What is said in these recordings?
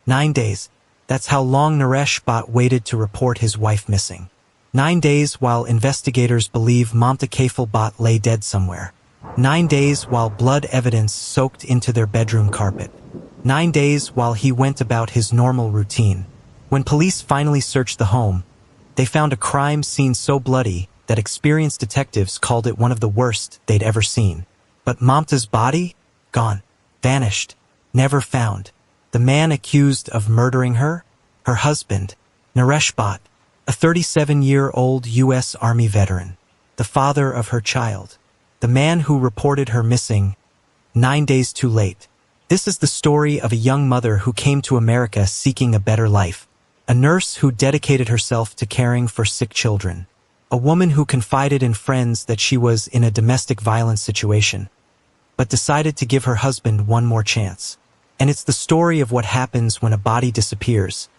9 days. That's how long Naresh Bhatt waited to report his wife missing. 9 days while investigators believe Mamta Kafle Bhatt lay dead somewhere. 9 days while blood evidence soaked into their bedroom carpet. 9 days while he went about his normal routine. When police finally searched the home, they found a crime scene so bloody that experienced detectives called it one of the worst they'd ever seen. But Mamta's body? Gone. Vanished. Never found. The man accused of murdering her? Her husband, Naresh Bhatt, a 37-year-old U.S. Army veteran, the father of her child, the man who reported her missing 9 days too late. This is the story of a young mother who came to America seeking a better life, a nurse who dedicated herself to caring for sick children, a woman who confided in friends that she was in a domestic violence situation, but decided to give her husband one more chance. And it's the story of what happens when a body disappears.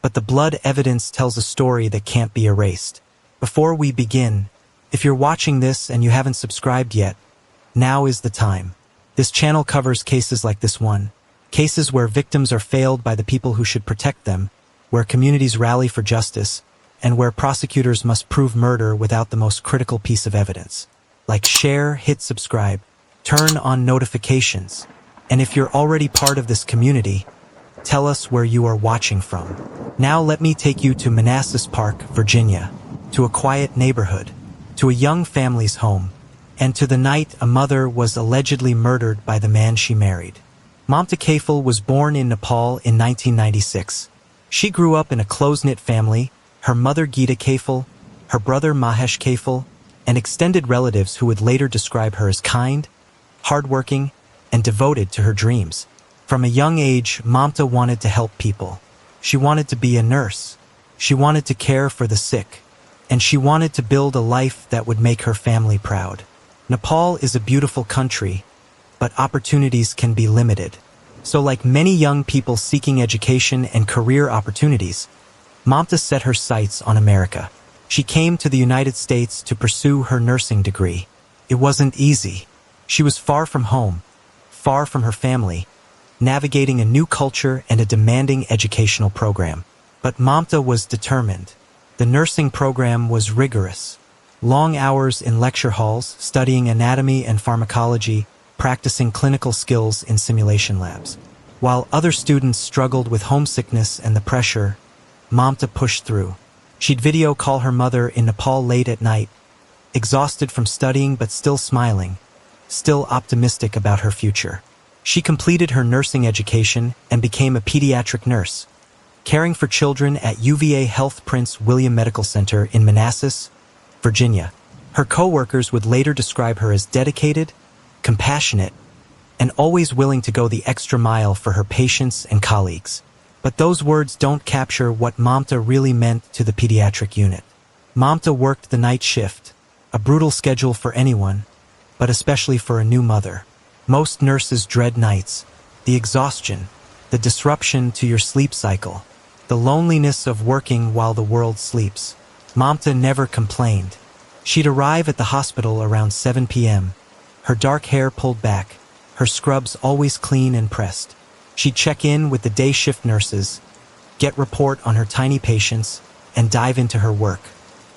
But the blood evidence tells a story that can't be erased. Before we begin, if you're watching this and you haven't subscribed yet, now is the time. This channel covers cases like this one, cases where victims are failed by the people who should protect them, where communities rally for justice, and where prosecutors must prove murder without the most critical piece of evidence. Like, share, hit subscribe, turn on notifications, and if you're already part of this community, tell us where you are watching from. Now let me take you to Manassas Park, Virginia, to a quiet neighborhood, to a young family's home, and to the night a mother was allegedly murdered by the man she married. Mamta Kafle was born in Nepal in 1996. She grew up in a close-knit family, her mother Geeta Kafle, her brother Mahesh Kafle, and extended relatives who would later describe her as kind, hardworking, and devoted to her dreams. From a young age, Mamta wanted to help people. She wanted to be a nurse. She wanted to care for the sick. And she wanted to build a life that would make her family proud. Nepal is a beautiful country, but opportunities can be limited. So like many young people seeking education and career opportunities, Mamta set her sights on America. She came to the United States to pursue her nursing degree. It wasn't easy. She was far from home, far from her family, navigating a new culture and a demanding educational program. But Mamta was determined. The nursing program was rigorous. Long hours in lecture halls, studying anatomy and pharmacology, practicing clinical skills in simulation labs. While other students struggled with homesickness and the pressure, Mamta pushed through. She'd video call her mother in Nepal late at night, exhausted from studying but still smiling, still optimistic about her future. She completed her nursing education and became a pediatric nurse, caring for children at UVA Health Prince William Medical Center in Manassas, Virginia. Her co-workers would later describe her as dedicated, compassionate, and always willing to go the extra mile for her patients and colleagues. But those words don't capture what Mamta really meant to the pediatric unit. Mamta worked the night shift, a brutal schedule for anyone, but especially for a new mother. Most nurses dread nights, the exhaustion, the disruption to your sleep cycle, the loneliness of working while the world sleeps. Mamta never complained. She'd arrive at the hospital around 7 p.m., her dark hair pulled back, her scrubs always clean and pressed. She'd check in with the day shift nurses, get report on her tiny patients, and dive into her work.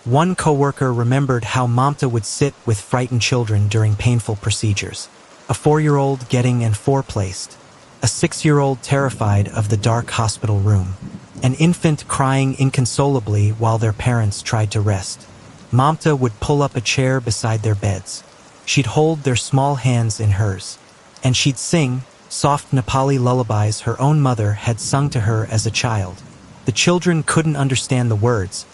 One coworker remembered how Mamta would sit with frightened children during painful procedures. A 4-year-old getting N4 placed, a 6-year-old terrified of the dark hospital room, an infant crying inconsolably while their parents tried to rest. Mamta would pull up a chair beside their beds. She'd hold their small hands in hers, and she'd sing soft Nepali lullabies her own mother had sung to her as a child. The children couldn't understand the words,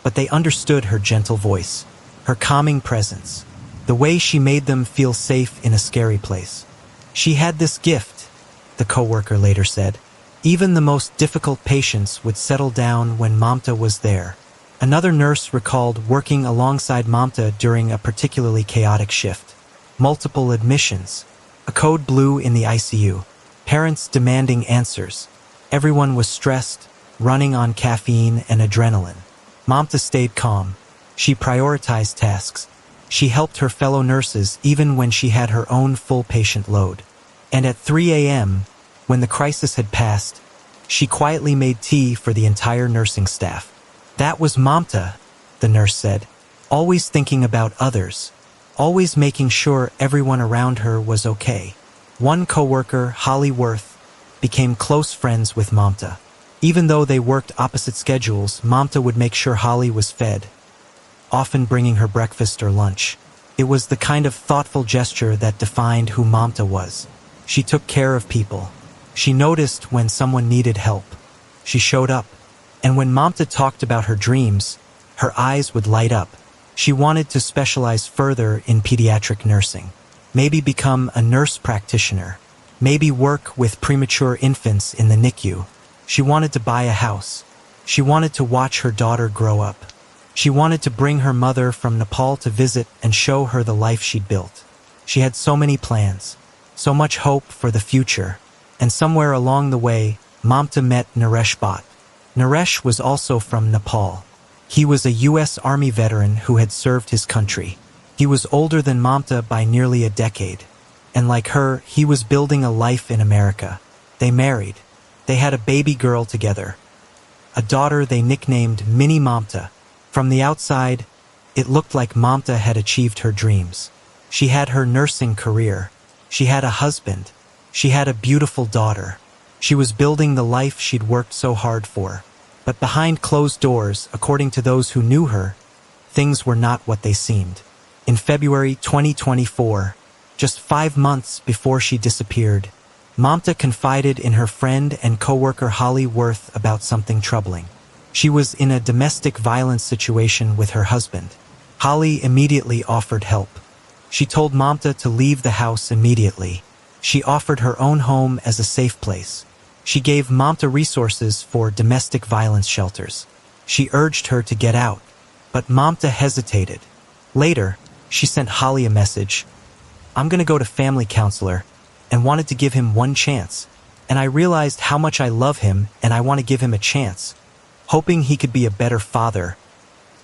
but they understood her gentle voice, her calming presence, the way she made them feel safe in a scary place. She had this gift, the coworker later said. Even the most difficult patients would settle down when Mamta was there. Another nurse recalled working alongside Mamta during a particularly chaotic shift. Multiple admissions, a code blue in the ICU, parents demanding answers. Everyone was stressed, running on caffeine and adrenaline. Mamta stayed calm. She prioritized tasks. She helped her fellow nurses even when she had her own full patient load. And at 3 a.m., when the crisis had passed, She quietly made tea for the entire nursing staff. That was Mamta, the nurse said, always thinking about others, always making sure everyone around her was okay. One coworker, Holly Worth, became close friends with Mamta. Even though they worked opposite schedules, Mamta would make sure Holly was fed, often bringing her breakfast or lunch. It was the kind of thoughtful gesture that defined who Mamta was. She took care of people. She noticed when someone needed help. She showed up. And when Mamta talked about her dreams, her eyes would light up. She wanted to specialize further in pediatric nursing. Maybe become a nurse practitioner. Maybe work with premature infants in the NICU. She wanted to buy a house. She wanted to watch her daughter grow up. She wanted to bring her mother from Nepal to visit and show her the life she'd built. She had so many plans, so much hope for the future. And somewhere along the way, Mamta met Naresh Bhatt. Naresh was also from Nepal. He was a U.S. Army veteran who had served his country. He was older than Mamta by nearly a decade. And like her, he was building a life in America. They married. They had a baby girl together. A daughter they nicknamed Mini Mamta. From the outside, it looked like Mamta had achieved her dreams. She had her nursing career. She had a husband. She had a beautiful daughter. She was building the life she'd worked so hard for. But behind closed doors, according to those who knew her, things were not what they seemed. In February 2024, just 5 months before she disappeared, Mamta confided in her friend and coworker Holly Worth about something troubling. She was in a domestic violence situation with her husband. Holly immediately offered help. She told Mamta to leave the house immediately. She offered her own home as a safe place. She gave Mamta resources for domestic violence shelters. She urged her to get out, but Mamta hesitated. Later, she sent Holly a message. "I'm going to go to family counselor," and wanted to give him one chance. And I realized how much I love him and I want to give him a chance, hoping he could be a better father,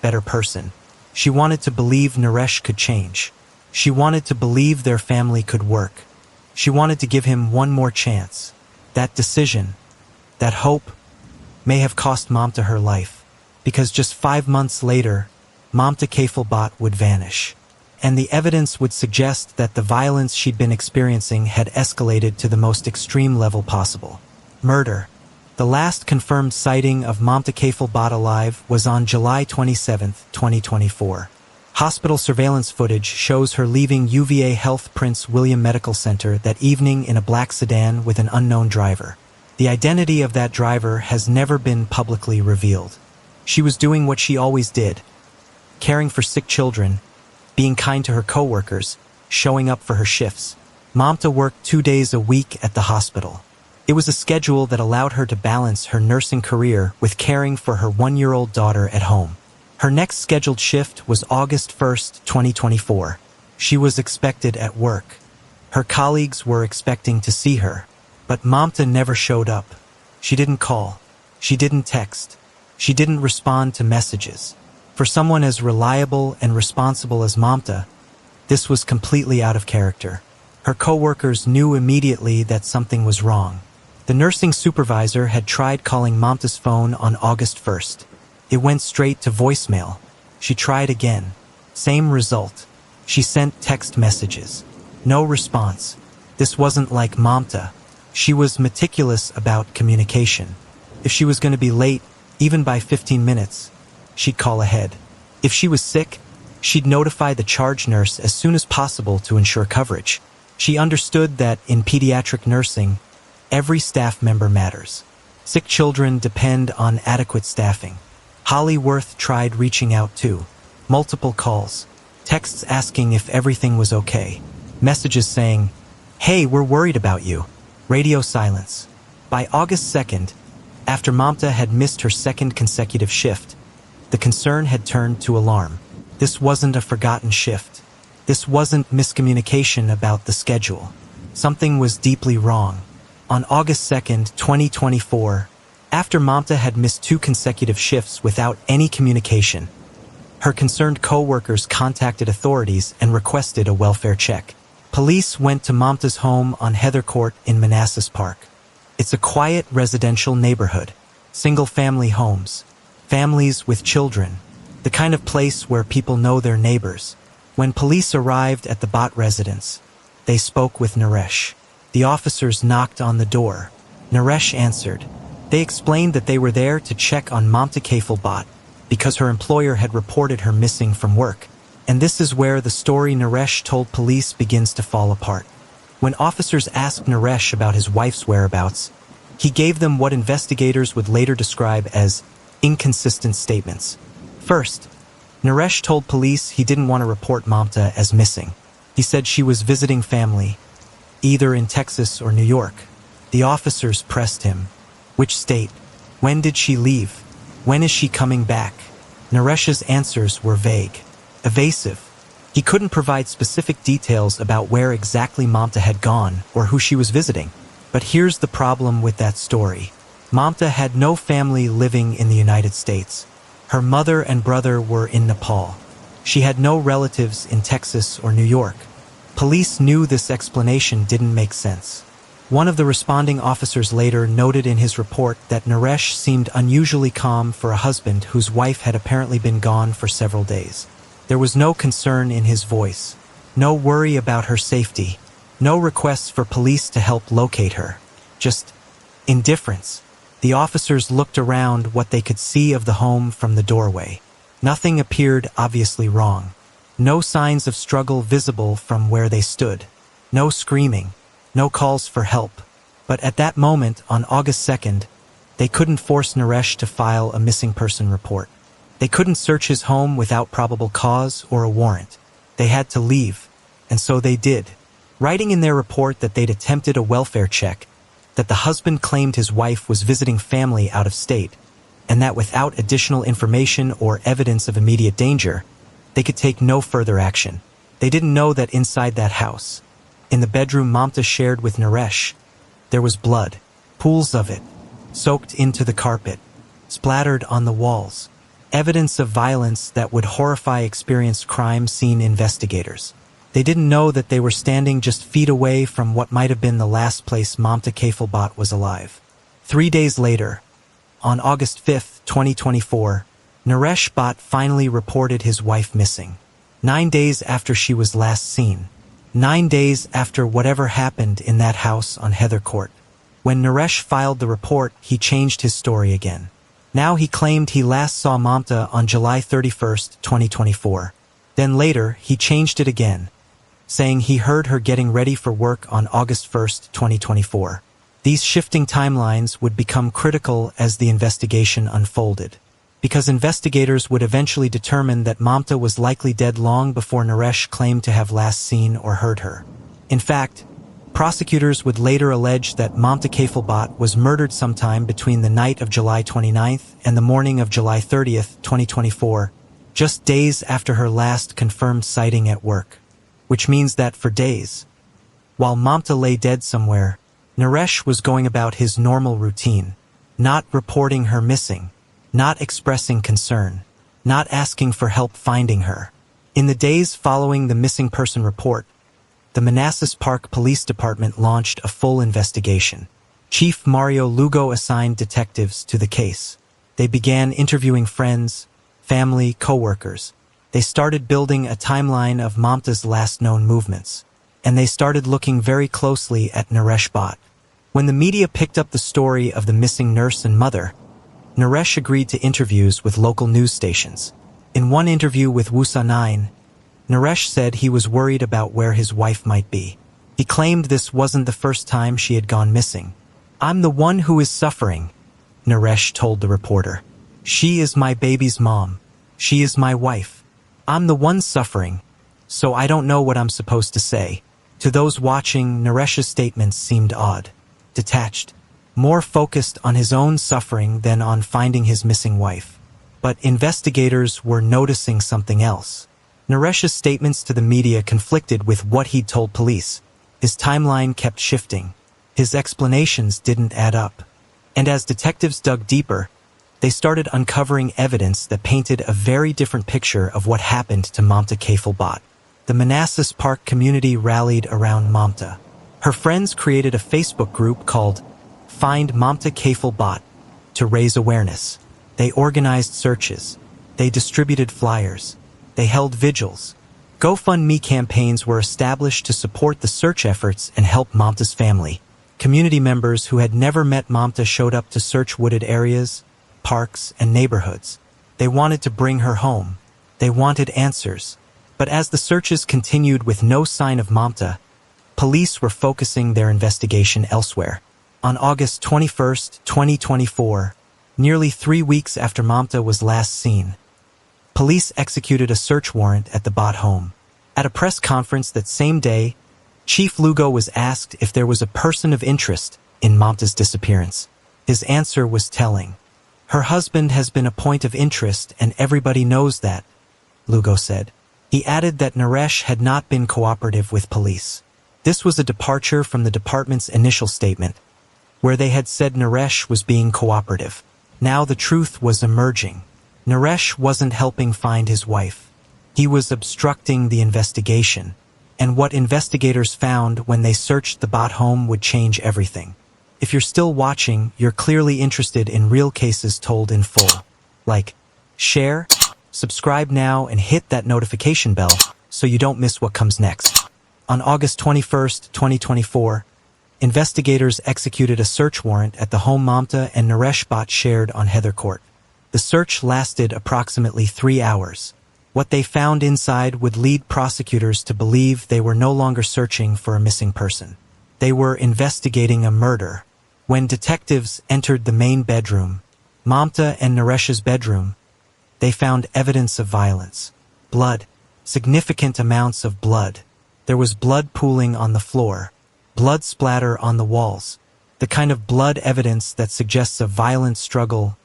better person. She wanted to believe Naresh could change. She wanted to believe their family could work. She wanted to give him one more chance. That decision, that hope, may have cost Mamta her life, because just 5 months later, Mamta Kafle Bhatt would vanish. And the evidence would suggest that the violence she'd been experiencing had escalated to the most extreme level possible. Murder. The last confirmed sighting of Mamta Kafle Bhatt alive was on July 27, 2024. Hospital surveillance footage shows her leaving UVA Health Prince William Medical Center that evening in a black sedan with an unknown driver. The identity of that driver has never been publicly revealed. She was doing what she always did, caring for sick children, being kind to her coworkers, showing up for her shifts. Mamta worked 2 days a week at the hospital. It was a schedule that allowed her to balance her nursing career with caring for her 1-year-old daughter at home. Her next scheduled shift was August 1, 2024. She was expected at work. Her colleagues were expecting to see her, but Mamta never showed up. She didn't call. She didn't text. She didn't respond to messages. For someone as reliable and responsible as Mamta, this was completely out of character. Her coworkers knew immediately that something was wrong. The nursing supervisor had tried calling Mamta's phone on August 1st. It went straight to voicemail. She tried again. Same result. She sent text messages. No response. This wasn't like Mamta. She was meticulous about communication. If she was going to be late, even by 15 minutes, she'd call ahead. If she was sick, she'd notify the charge nurse as soon as possible to ensure coverage. She understood that in pediatric nursing, every staff member matters. Sick children depend on adequate staffing. Holly Worth tried reaching out too. Multiple calls. Texts asking if everything was okay. Messages saying, "Hey, we're worried about you." Radio silence. By August 2nd, after Mamta had missed her second consecutive shift, the concern had turned to alarm. This wasn't a forgotten shift. This wasn't miscommunication about the schedule. Something was deeply wrong. On August 2nd, 2024, after Mamta had missed 2 consecutive shifts without any communication, her concerned co-workers contacted authorities and requested a welfare check. Police went to Mamta's home on Heather Court in Manassas Park. It's a quiet residential neighborhood, single-family homes, families with children, the kind of place where people know their neighbors. When police arrived at the Bhatt residence, they spoke with Naresh. The officers knocked on the door. Naresh answered. They explained that they were there to check on Mamta Kafle Bhatt because her employer had reported her missing from work. And this is where the story Naresh told police begins to fall apart. When officers asked Naresh about his wife's whereabouts, he gave them what investigators would later describe as inconsistent statements. First, Naresh told police he didn't want to report Mamta as missing. He said she was visiting family, either in Texas or New York. The officers pressed him. Which state? When did she leave? When is she coming back? Naresh's answers were vague, evasive. He couldn't provide specific details about where exactly Mamta had gone or who she was visiting. But here's the problem with that story. Mamta had no family living in the United States. Her mother and brother were in Nepal. She had no relatives in Texas or New York. Police knew this explanation didn't make sense. One of the responding officers later noted in his report that Naresh seemed unusually calm for a husband whose wife had apparently been gone for several days. There was no concern in his voice, no worry about her safety, no requests for police to help locate her. Just indifference. The officers looked around what they could see of the home from the doorway. Nothing appeared obviously wrong. No signs of struggle visible from where they stood. No screaming. No calls for help. But at that moment, on August 2nd, they couldn't force Naresh to file a missing person report. They couldn't search his home without probable cause or a warrant. They had to leave, and so they did, writing in their report that they'd attempted a welfare check, that the husband claimed his wife was visiting family out of state, and that without additional information or evidence of immediate danger, they could take no further action. They didn't know that inside that house, in the bedroom Mamta shared with Naresh, there was blood, pools of it, soaked into the carpet, splattered on the walls, evidence of violence that would horrify experienced crime scene investigators. They didn't know that they were standing just feet away from what might have been the last place Mamta Kafle Bhatt was alive. 3 days later, on August 5, 2024, Naresh Bhatt finally reported his wife missing. 9 days after she was last seen. 9 days after whatever happened in that house on Heather Court. When Naresh filed the report, he changed his story again. Now he claimed he last saw Mamta on July 31, 2024. Then later, he changed it again, saying he heard her getting ready for work on August 1, 2024. These shifting timelines would become critical as the investigation unfolded, because investigators would eventually determine that Mamta was likely dead long before Naresh claimed to have last seen or heard her. In fact, prosecutors would later allege that Mamta Kafle Bhatt was murdered sometime between the night of July 29th and the morning of July 30th, 2024, just days after her last confirmed sighting at work, which means that for days, while Mamta lay dead somewhere, Naresh was going about his normal routine, not reporting her missing, not expressing concern, not asking for help finding her. In the days following the missing person report, the Manassas Park Police Department launched a full investigation. Chief Mario Lugo assigned detectives to the case. They began interviewing friends, family, co-workers. They started building a timeline of Mamta's last known movements. And they started looking very closely at Naresh Bhatt. When the media picked up the story of the missing nurse and mother, Naresh agreed to interviews with local news stations. In one interview with Wusa 9, Naresh said he was worried about where his wife might be. He claimed this wasn't the first time she had gone missing. "I'm the one who is suffering," Naresh told the reporter. "She is my baby's mom. She is my wife. I'm the one suffering, so I don't know what I'm supposed to say." To those watching, Naresh's statements seemed odd, detached, more focused on his own suffering than on finding his missing wife. But investigators were noticing something else. Naresh's statements to the media conflicted with what he'd told police. His timeline kept shifting. His explanations didn't add up. And as detectives dug deeper, they started uncovering evidence that painted a very different picture of what happened to Mamta Kafle Bhatt. The Manassas Park community rallied around Mamta. Her friends created a Facebook group called Find Mamta Kafle Bhatt to raise awareness. They organized searches. They distributed flyers. They held vigils. GoFundMe campaigns were established to support the search efforts and help Mamta's family. Community members who had never met Mamta showed up to search wooded areas, parks, and neighborhoods. They wanted to bring her home. They wanted answers. But as the searches continued with no sign of Mamta, police were focusing their investigation elsewhere. On August 21, 2024, nearly 3 weeks after Mamta was last seen, police executed a search warrant at the Bhatt home. At a press conference that same day, Chief Lugo was asked if there was a person of interest in Mamta's disappearance. His answer was telling. "Her husband has been a point of interest and everybody knows that," Lugo said. He added that Naresh had not been cooperative with police. This was a departure from the department's initial statement, where they had said Naresh was being cooperative. Now the truth was emerging. Naresh wasn't helping find his wife. He was obstructing the investigation, and what investigators found when they searched the Bhatt home would change everything. If you're still watching, you're clearly interested in real cases told in full. Like, share, subscribe now, and hit that notification bell so you don't miss what comes next. On August 21, 2024, investigators executed a search warrant at the home Mamta and Naresh Bhatt shared on Heather Court. The search lasted approximately 3 hours. What they found inside would lead prosecutors to believe they were no longer searching for a missing person. They were investigating a murder. When detectives entered the main bedroom, Mamta and Naresh's bedroom, they found evidence of violence. Blood. Significant amounts of blood. There was blood pooling on the floor. Blood splatter on the walls. The kind of blood evidence that suggests a violent struggle,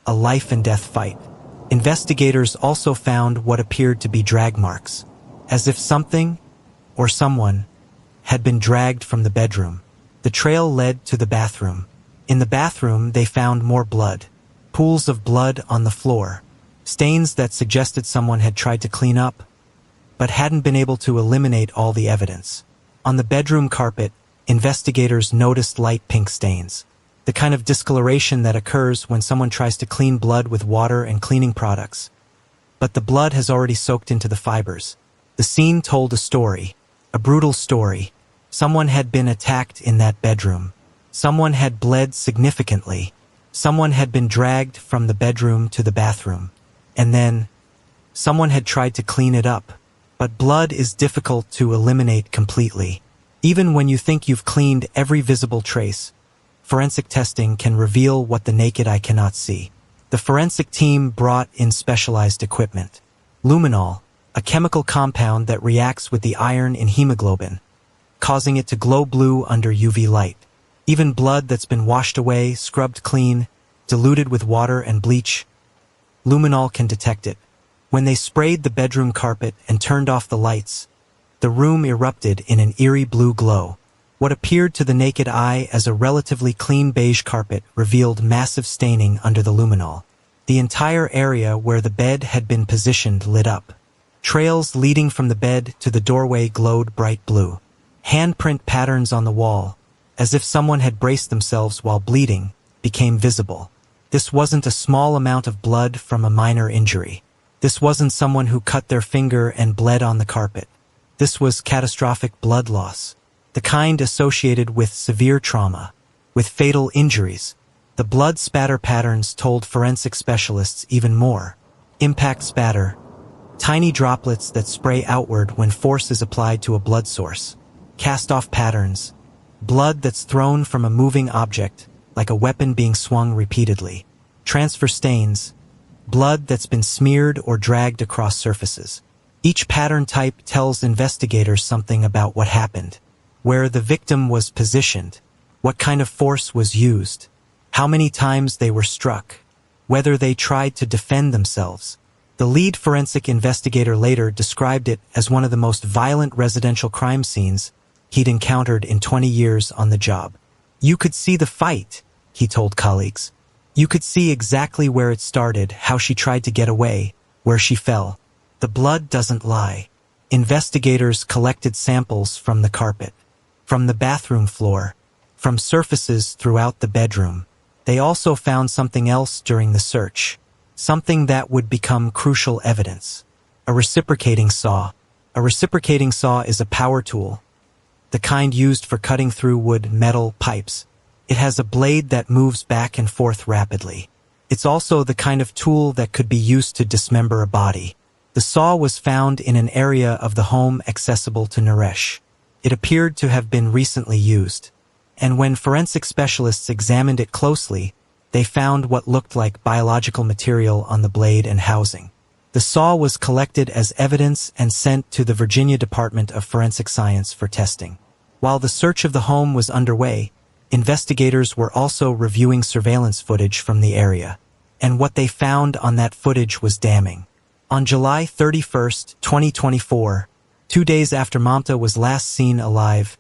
a life-and-death fight. Investigators also found what appeared to be drag marks, as if something or someone had been dragged from the bedroom. The trail led to the bathroom. In the bathroom, they found more blood. Pools of blood on the floor. Stains that suggested someone had tried to clean up, but hadn't been able to eliminate all the evidence. On the bedroom carpet, investigators noticed light pink stains. The kind of discoloration that occurs when someone tries to clean blood with water and cleaning products. But the blood has already soaked into the fibers. The scene told a story, a brutal story. Someone had been attacked in that bedroom. Someone had bled significantly. Someone had been dragged from the bedroom to the bathroom. And then, someone had tried to clean it up. But blood is difficult to eliminate completely. Even when you think you've cleaned every visible trace, forensic testing can reveal what the naked eye cannot see. The forensic team brought in specialized equipment. Luminol, a chemical compound that reacts with the iron in hemoglobin, causing it to glow blue under UV light. Even blood that's been washed away, scrubbed clean, diluted with water and bleach, Luminol can detect it. When they sprayed the bedroom carpet and turned off the lights, the room erupted in an eerie blue glow. What appeared to the naked eye as a relatively clean beige carpet revealed massive staining under the luminol. The entire area where the bed had been positioned lit up. Trails leading from the bed to the doorway glowed bright blue. Handprint patterns on the wall, as if someone had braced themselves while bleeding, became visible. This wasn't a small amount of blood from a minor injury. This wasn't someone who cut their finger and bled on the carpet. This was catastrophic blood loss. The kind associated with severe trauma, with fatal injuries. The blood spatter patterns told forensic specialists even more. Impact spatter, tiny droplets that spray outward when force is applied to a blood source. Cast-off patterns, blood that's thrown from a moving object, like a weapon being swung repeatedly. Transfer stains, blood that's been smeared or dragged across surfaces. Each pattern type tells investigators something about what happened. Where the victim was positioned, what kind of force was used, how many times they were struck, whether they tried to defend themselves. The lead forensic investigator later described it as one of the most violent residential crime scenes he'd encountered in 20 years on the job. You could see the fight, he told colleagues. You could see exactly where it started, how she tried to get away, where she fell. The blood doesn't lie. Investigators collected samples from the carpet, from the bathroom floor, from surfaces throughout the bedroom. They also found something else during the search, something that would become crucial evidence. A reciprocating saw. A reciprocating saw is a power tool, the kind used for cutting through wood, metal, pipes. It has a blade that moves back and forth rapidly. It's also the kind of tool that could be used to dismember a body. The saw was found in an area of the home accessible to Naresh. It appeared to have been recently used, and when forensic specialists examined it closely, they found what looked like biological material on the blade and housing. The saw was collected as evidence and sent to the Virginia Department of Forensic Science for testing. While the search of the home was underway, investigators were also reviewing surveillance footage from the area, and what they found on that footage was damning. On July 31, 2024, 2 days after Mamta was last seen alive,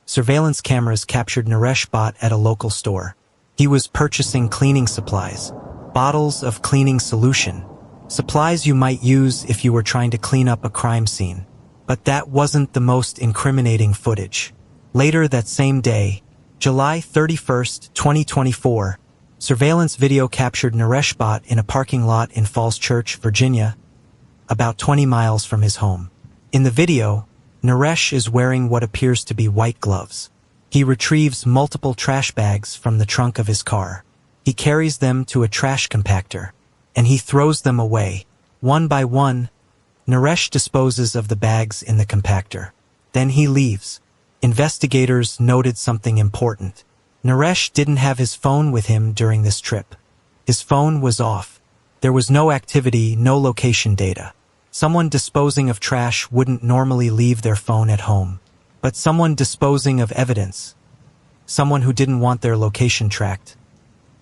surveillance cameras captured Naresh Bhatt at a local store. He was purchasing cleaning supplies, bottles of cleaning solution, supplies you might use if you were trying to clean up a crime scene. But that wasn't the most incriminating footage. Later that same day, July 31, 2024, surveillance video captured Naresh Bhatt in a parking lot in Falls Church, Virginia, about 20 miles from his home. In the video, Naresh is wearing what appears to be white gloves. He retrieves multiple trash bags from the trunk of his car. He carries them to a trash compactor, and he throws them away. One by one, Naresh disposes of the bags in the compactor. Then he leaves. Investigators noted something important. Naresh didn't have his phone with him during this trip. His phone was off. There was no activity, no location data. Someone disposing of trash wouldn't normally leave their phone at home. But someone disposing of evidence, someone who didn't want their location tracked,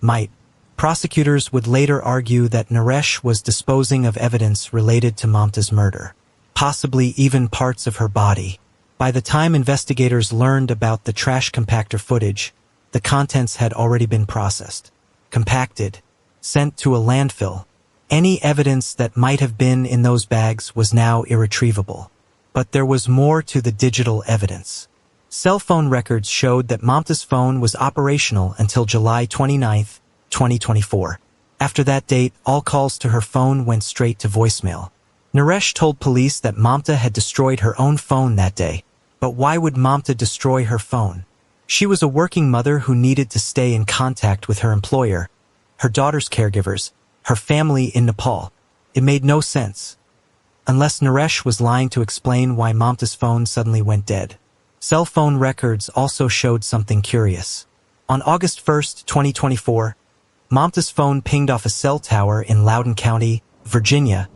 might. Prosecutors would later argue that Naresh was disposing of evidence related to Mamta's murder, possibly even parts of her body. By the time investigators learned about the trash compactor footage, the contents had already been processed, compacted, sent to a landfill. Any evidence that might have been in those bags was now irretrievable. But there was more to the digital evidence. Cell phone records showed that Mamta's phone was operational until July 29, 2024. After that date, all calls to her phone went straight to voicemail. Naresh told police that Mamta had destroyed her own phone that day. But why would Mamta destroy her phone? She was a working mother who needed to stay in contact with her employer, her daughter's caregivers, her family in Nepal. It made no sense. Unless Naresh was lying to explain why Mamta's phone suddenly went dead. Cell phone records also showed something curious. On August 1, 2024, Mamta's phone pinged off a cell tower in Loudoun County, Virginia,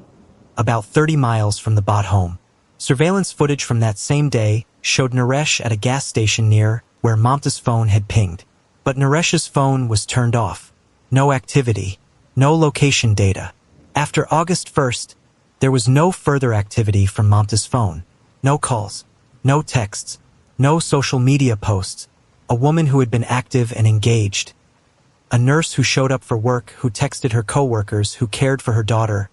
about 30 miles from the Bhatt home. Surveillance footage from that same day showed Naresh at a gas station near where Mamta's phone had pinged. But Naresh's phone was turned off. No activity, no location data. After August 1st, there was no further activity from Mamta's phone. No calls, no texts, no social media posts. A woman who had been active and engaged. A nurse who showed up for work, who texted her coworkers, who cared for her daughter,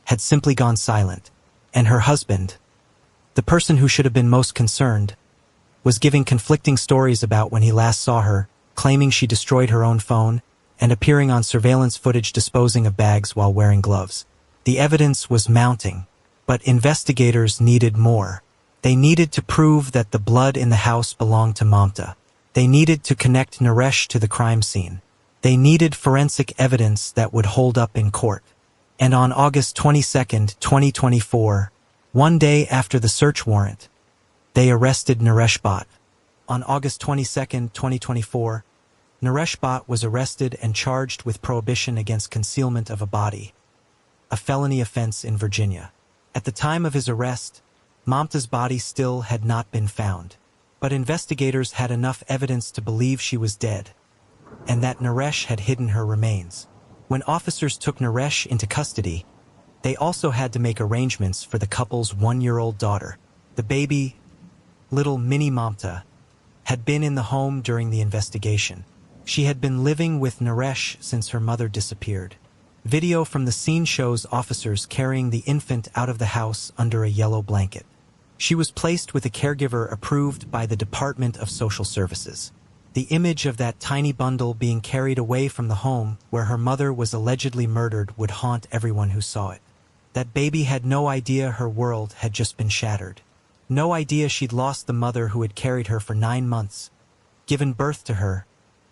had simply gone silent. And her husband, the person who should have been most concerned, was giving conflicting stories about when he last saw her, claiming she destroyed her own phone, and appearing on surveillance footage disposing of bags while wearing gloves. The evidence was mounting, but investigators needed more. They needed to prove that the blood in the house belonged to Mamta. They needed to connect Naresh to the crime scene. They needed forensic evidence that would hold up in court. And on August 22, 2024, one day after the search warrant, they arrested Naresh Bhatt. On August 22, 2024, Naresh Bhatt was arrested and charged with prohibition against concealment of a body, a felony offense in Virginia. At the time of his arrest, Mamta's body still had not been found, but investigators had enough evidence to believe she was dead, and that Naresh had hidden her remains. When officers took Naresh into custody, they also had to make arrangements for the couple's 1-year-old daughter. The baby, little mini Mamta, had been in the home during the investigation. She had been living with Naresh since her mother disappeared. Video from the scene shows officers carrying the infant out of the house under a yellow blanket. She was placed with a caregiver approved by the Department of Social Services. The image of that tiny bundle being carried away from the home where her mother was allegedly murdered would haunt everyone who saw it. That baby had no idea her world had just been shattered. No idea she'd lost the mother who had carried her for 9 months, given birth to her,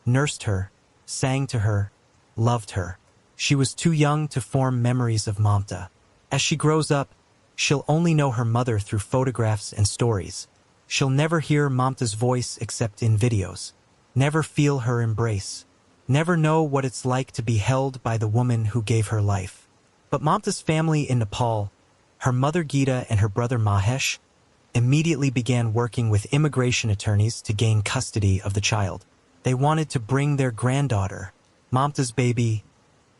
nursed her, sang to her, loved her. She was too young to form memories of Mamta. As she grows up, she'll only know her mother through photographs and stories. She'll never hear Mamta's voice except in videos, never feel her embrace, never know what it's like to be held by the woman who gave her life. But Mamta's family in Nepal, her mother Geeta and her brother Mahesh, immediately began working with immigration attorneys to gain custody of the child. They wanted to bring their granddaughter, Mamta's baby,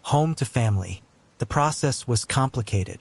home to family. The process was complicated.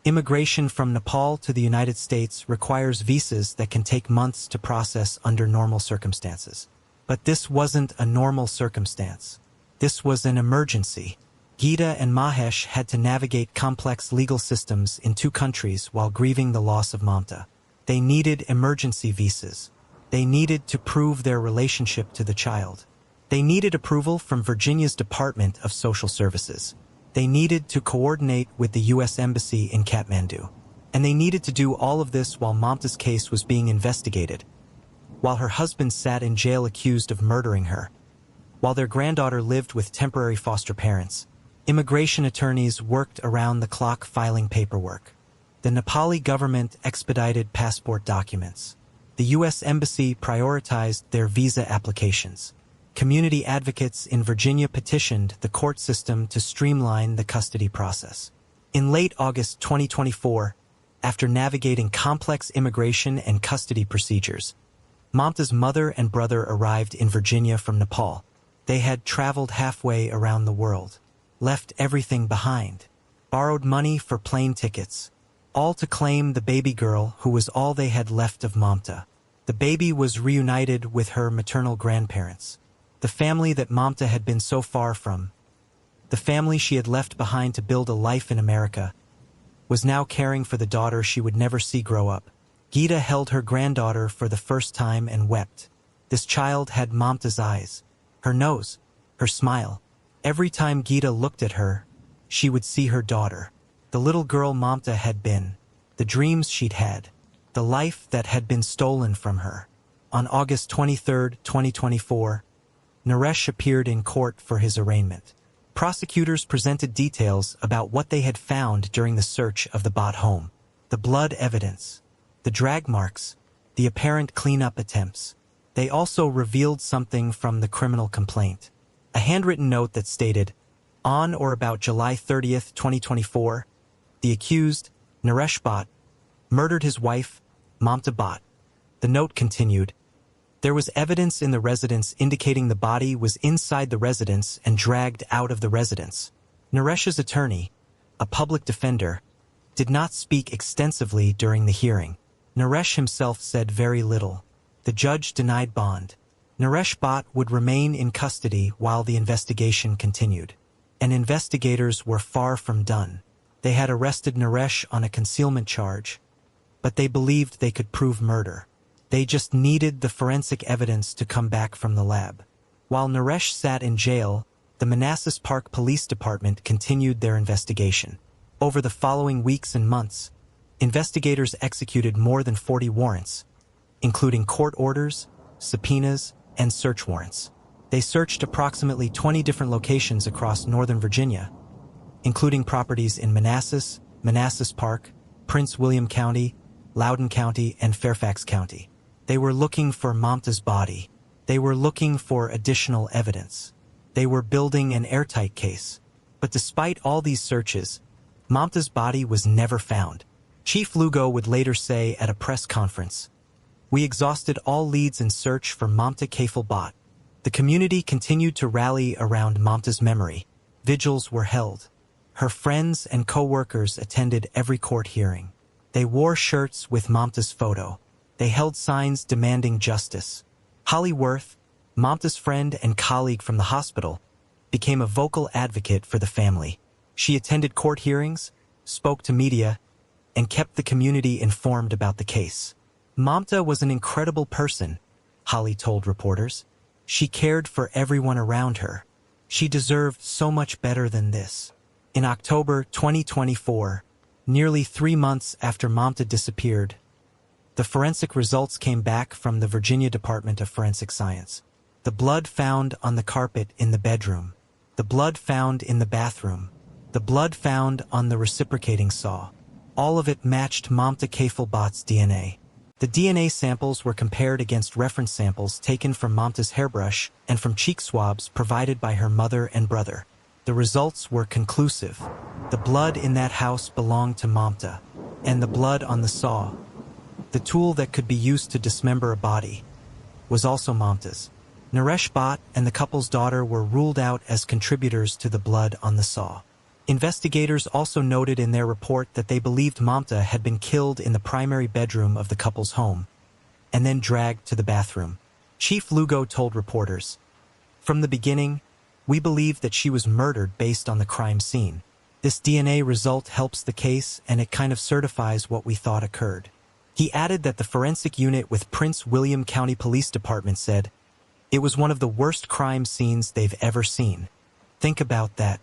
Immigration from Nepal to the United States requires visas that can take months to process under normal circumstances. But this wasn't a normal circumstance. This was an emergency. Geeta and Mahesh had to navigate complex legal systems in 2 countries while grieving the loss of Mamta. They needed emergency visas. They needed to prove their relationship to the child. They needed approval from Virginia's Department of Social Services. They needed to coordinate with the U.S. Embassy in Kathmandu. And they needed to do all of this while Mamta's case was being investigated, while her husband sat in jail accused of murdering her, while their granddaughter lived with temporary foster parents. Immigration attorneys worked around the clock filing paperwork. The Nepali government expedited passport documents. The U.S. Embassy prioritized their visa applications. Community advocates in Virginia petitioned the court system to streamline the custody process. In late August 2024, after navigating complex immigration and custody procedures, Mamta's mother and brother arrived in Virginia from Nepal. They had traveled halfway around the world, left everything behind, borrowed money for plane tickets, all to claim the baby girl who was all they had left of Mamta. The baby was reunited with her maternal grandparents, the family that Mamta had been so far from. The family she had left behind to build a life in America was now caring for the daughter she would never see grow up. Geeta held her granddaughter for the first time and wept. This child had Mamta's eyes, her nose, her smile. Every time Geeta looked at her, she would see her daughter, the little girl Mamta had been, the dreams she'd had, the life that had been stolen from her. On August 23, 2024, Naresh appeared in court for his arraignment. Prosecutors presented details about what they had found during the search of the Bhatt home: the blood evidence, the drag marks, the apparent cleanup attempts. They also revealed something from the criminal complaint: a handwritten note that stated, "On or about July 30, 2024, the accused, Naresh Bhatt, murdered his wife, Mamta Bhatt." The note continued, "There was evidence in the residence indicating the body was inside the residence and dragged out of the residence." Naresh's attorney, a public defender, did not speak extensively during the hearing. Naresh himself said very little. The judge denied bond. Naresh Bhatt would remain in custody while the investigation continued. And investigators were far from done. They had arrested Naresh on a concealment charge, but they believed they could prove murder. They just needed the forensic evidence to come back from the lab. While Naresh sat in jail, the Manassas Park Police Department continued their investigation. Over the following weeks and months, investigators executed more than 40 warrants, including court orders, subpoenas, and search warrants. They searched approximately 20 different locations across Northern Virginia, including properties in Manassas, Manassas Park, Prince William County, Loudoun County, and Fairfax County. They were looking for Mamta's body. They were looking for additional evidence. They were building an airtight case. But despite all these searches, Mamta's body was never found. Chief Lugo would later say at a press conference, "We exhausted all leads in search for Mamta Kafle Bhatt." The community continued to rally around Mamta's memory. Vigils were held. Her friends and co-workers attended every court hearing. They wore shirts with Mamta's photo. They held signs demanding justice. Holly Worth, Mamta's friend and colleague from the hospital, became a vocal advocate for the family. She attended court hearings, spoke to media, and kept the community informed about the case. "Mamta was an incredible person," Holly told reporters. She cared for everyone around her. She deserved so much better than this. In October 2024, nearly 3 months after Mamta disappeared, the forensic results came back from the Virginia Department of Forensic Science. The blood found on the carpet in the bedroom, the blood found in the bathroom, the blood found on the reciprocating saw. All of it matched Mamta Kafle Bhatt's DNA. The DNA samples were compared against reference samples taken from Mamta's hairbrush and from cheek swabs provided by her mother and brother. The results were conclusive. The blood in that house belonged to Mamta, and the blood on the saw, the tool that could be used to dismember a body, was also Mamta's. Naresh Bhatt and the couple's daughter were ruled out as contributors to the blood on the saw. Investigators also noted in their report that they believed Mamta had been killed in the primary bedroom of the couple's home, and then dragged to the bathroom. Chief Lugo told reporters, "From the beginning, we believed that she was murdered based on the crime scene. This DNA result helps the case and it kind of certifies what we thought occurred." He added that the forensic unit with Prince William County Police Department said, "It was one of the worst crime scenes they've ever seen." Think about that.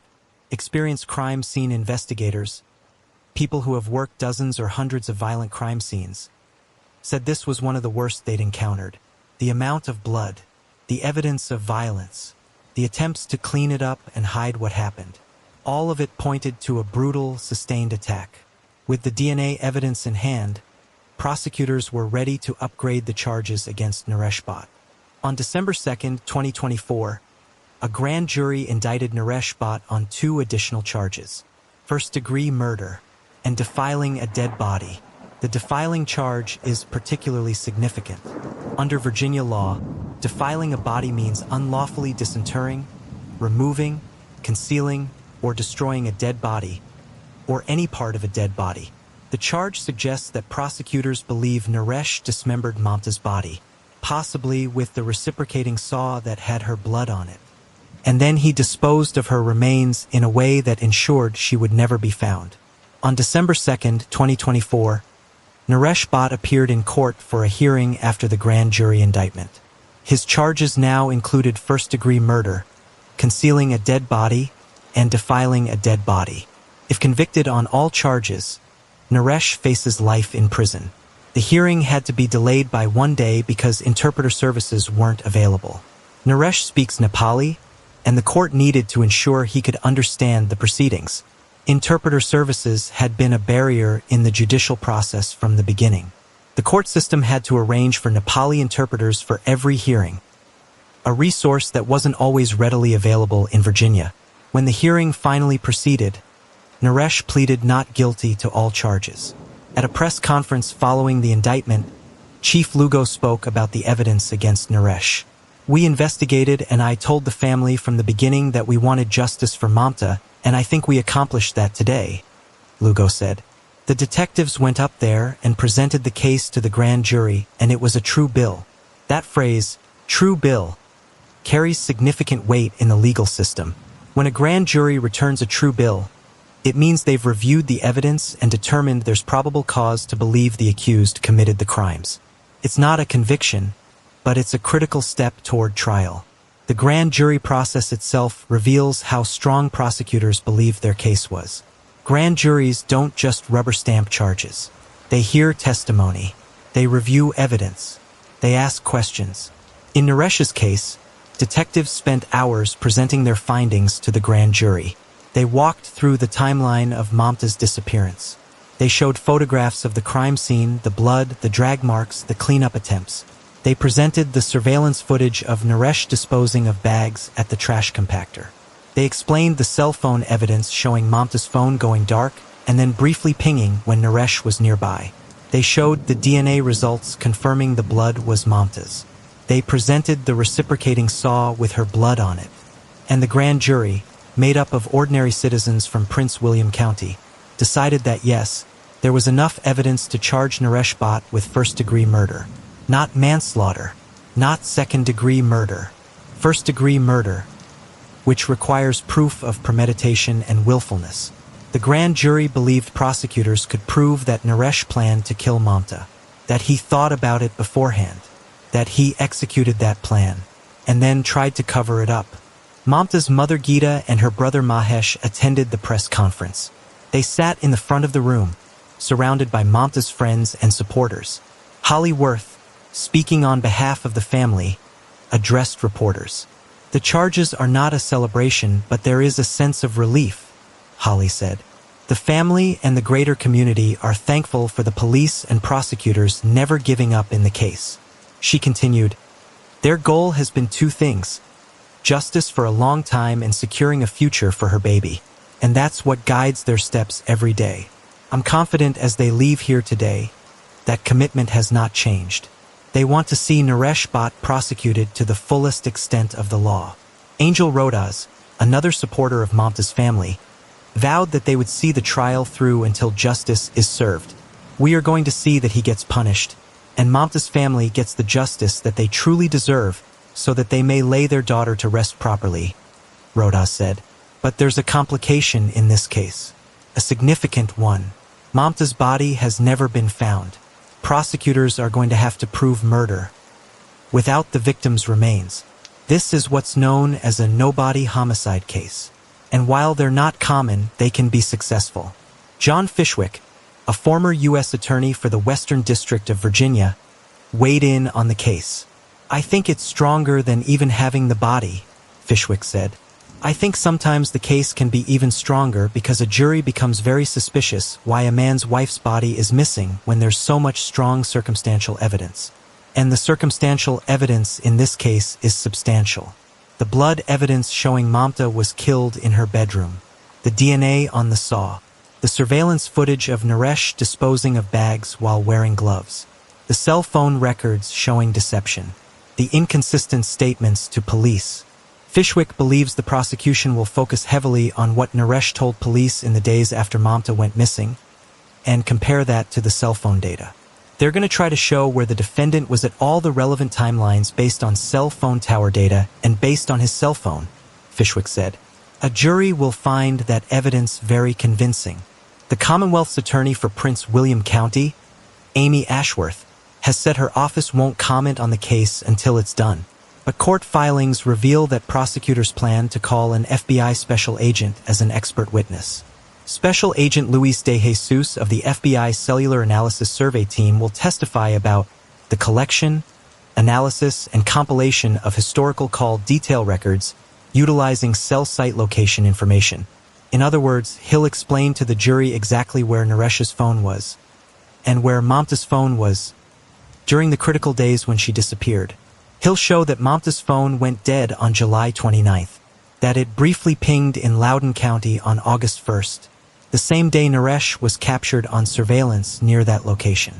Experienced crime scene investigators, people who have worked dozens or hundreds of violent crime scenes, said this was one of the worst they'd encountered. The amount of blood, the evidence of violence, the attempts to clean it up and hide what happened, all of it pointed to a brutal, sustained attack. With the DNA evidence in hand, prosecutors were ready to upgrade the charges against Naresh Bhatt. On December 2, 2024, a grand jury indicted Naresh Bhatt on 2 additional charges: first-degree murder and defiling a dead body. The defiling charge is particularly significant. Under Virginia law, defiling a body means unlawfully disinterring, removing, concealing, or destroying a dead body, or any part of a dead body. The charge suggests that prosecutors believe Naresh dismembered Mamta's body, possibly with the reciprocating saw that had her blood on it, and then he disposed of her remains in a way that ensured she would never be found. On December 2, 2024, Naresh Bhatt appeared in court for a hearing after the grand jury indictment. His charges now included first-degree murder, concealing a dead body, and defiling a dead body. If convicted on all charges, Naresh faces life in prison. The hearing had to be delayed by 1 day because interpreter services weren't available. Naresh speaks Nepali, and the court needed to ensure he could understand the proceedings. Interpreter services had been a barrier in the judicial process from the beginning. The court system had to arrange for Nepali interpreters for every hearing, a resource that wasn't always readily available in Virginia. When the hearing finally proceeded, Naresh pleaded not guilty to all charges. At a press conference following the indictment, Chief Lugo spoke about the evidence against Naresh. "We investigated and I told the family from the beginning that we wanted justice for Mamta, and I think we accomplished that today," Lugo said. "The detectives went up there and presented the case to the grand jury, and it was a true bill." That phrase, "true bill," carries significant weight in the legal system. When a grand jury returns a true bill, it means they've reviewed the evidence and determined there's probable cause to believe the accused committed the crimes. It's not a conviction, but it's a critical step toward trial. The grand jury process itself reveals how strong prosecutors believed their case was. Grand juries don't just rubber stamp charges. They hear testimony. They review evidence. They ask questions. In Naresh's case, detectives spent hours presenting their findings to the grand jury. They walked through the timeline of Mamta's disappearance. They showed photographs of the crime scene, the blood, the drag marks, the cleanup attempts. They presented the surveillance footage of Naresh disposing of bags at the trash compactor. They explained the cell phone evidence showing Mamta's phone going dark and then briefly pinging when Naresh was nearby. They showed the DNA results confirming the blood was Mamta's. They presented the reciprocating saw with her blood on it. And the grand jury, made up of ordinary citizens from Prince William County, decided that yes, there was enough evidence to charge Naresh Bhatt with first-degree murder. Not manslaughter, not second-degree murder, first-degree murder, which requires proof of premeditation and willfulness. The grand jury believed prosecutors could prove that Naresh planned to kill Mamta, that he thought about it beforehand, that he executed that plan, and then tried to cover it up. Mamta's mother Geeta and her brother Mahesh attended the press conference. They sat in the front of the room, surrounded by Mamta's friends and supporters. Holly Worth, speaking on behalf of the family, addressed reporters. "The charges are not a celebration, but there is a sense of relief," Holly said. "The family and the greater community are thankful for the police and prosecutors never giving up in the case." She continued, "Their goal has been two things: justice for a long time and securing a future for her baby. And that's what guides their steps every day. I'm confident as they leave here today, that commitment has not changed. They want to see Naresh Bhatt prosecuted to the fullest extent of the law." Angel Rodas, another supporter of Mamta's family, vowed that they would see the trial through until justice is served. "We are going to see that he gets punished, and Mamta's family gets the justice that they truly deserve, so that they may lay their daughter to rest properly," Rodas said. "But there's a complication in this case, a significant one. Mamta's body has never been found. Prosecutors are going to have to prove murder without the victim's remains. This is what's known as a nobody homicide case. And while they're not common, they can be successful." John Fishwick, a former U.S. attorney for the Western District of Virginia, weighed in on the case. "I think it's stronger than even having the body," Fishwick said. "I think sometimes the case can be even stronger because a jury becomes very suspicious why a man's wife's body is missing when there's so much strong circumstantial evidence. And the circumstantial evidence in this case is substantial. The blood evidence showing Mamta was killed in her bedroom, the DNA on the saw, the surveillance footage of Naresh disposing of bags while wearing gloves, the cell phone records showing deception, the inconsistent statements to police." Fishwick believes the prosecution will focus heavily on what Naresh told police in the days after Mamta went missing and compare that to the cell phone data. "They're going to try to show where the defendant was at all the relevant timelines based on cell phone tower data and based on his cell phone," Fishwick said. "A jury will find that evidence very convincing." The Commonwealth's attorney for Prince William County, Amy Ashworth, has said her office won't comment on the case until it's done. But court filings reveal that prosecutors plan to call an FBI special agent as an expert witness. Special Agent Luis De Jesus of the FBI Cellular Analysis Survey Team will testify about the collection, analysis, and compilation of historical call detail records utilizing cell site location information. In other words, he'll explain to the jury exactly where Naresh's phone was and where Mamta's phone was during the critical days when she disappeared. He'll show that Mamta's phone went dead on July 29th, that it briefly pinged in Loudoun County on August 1st, the same day Naresh was captured on surveillance near that location,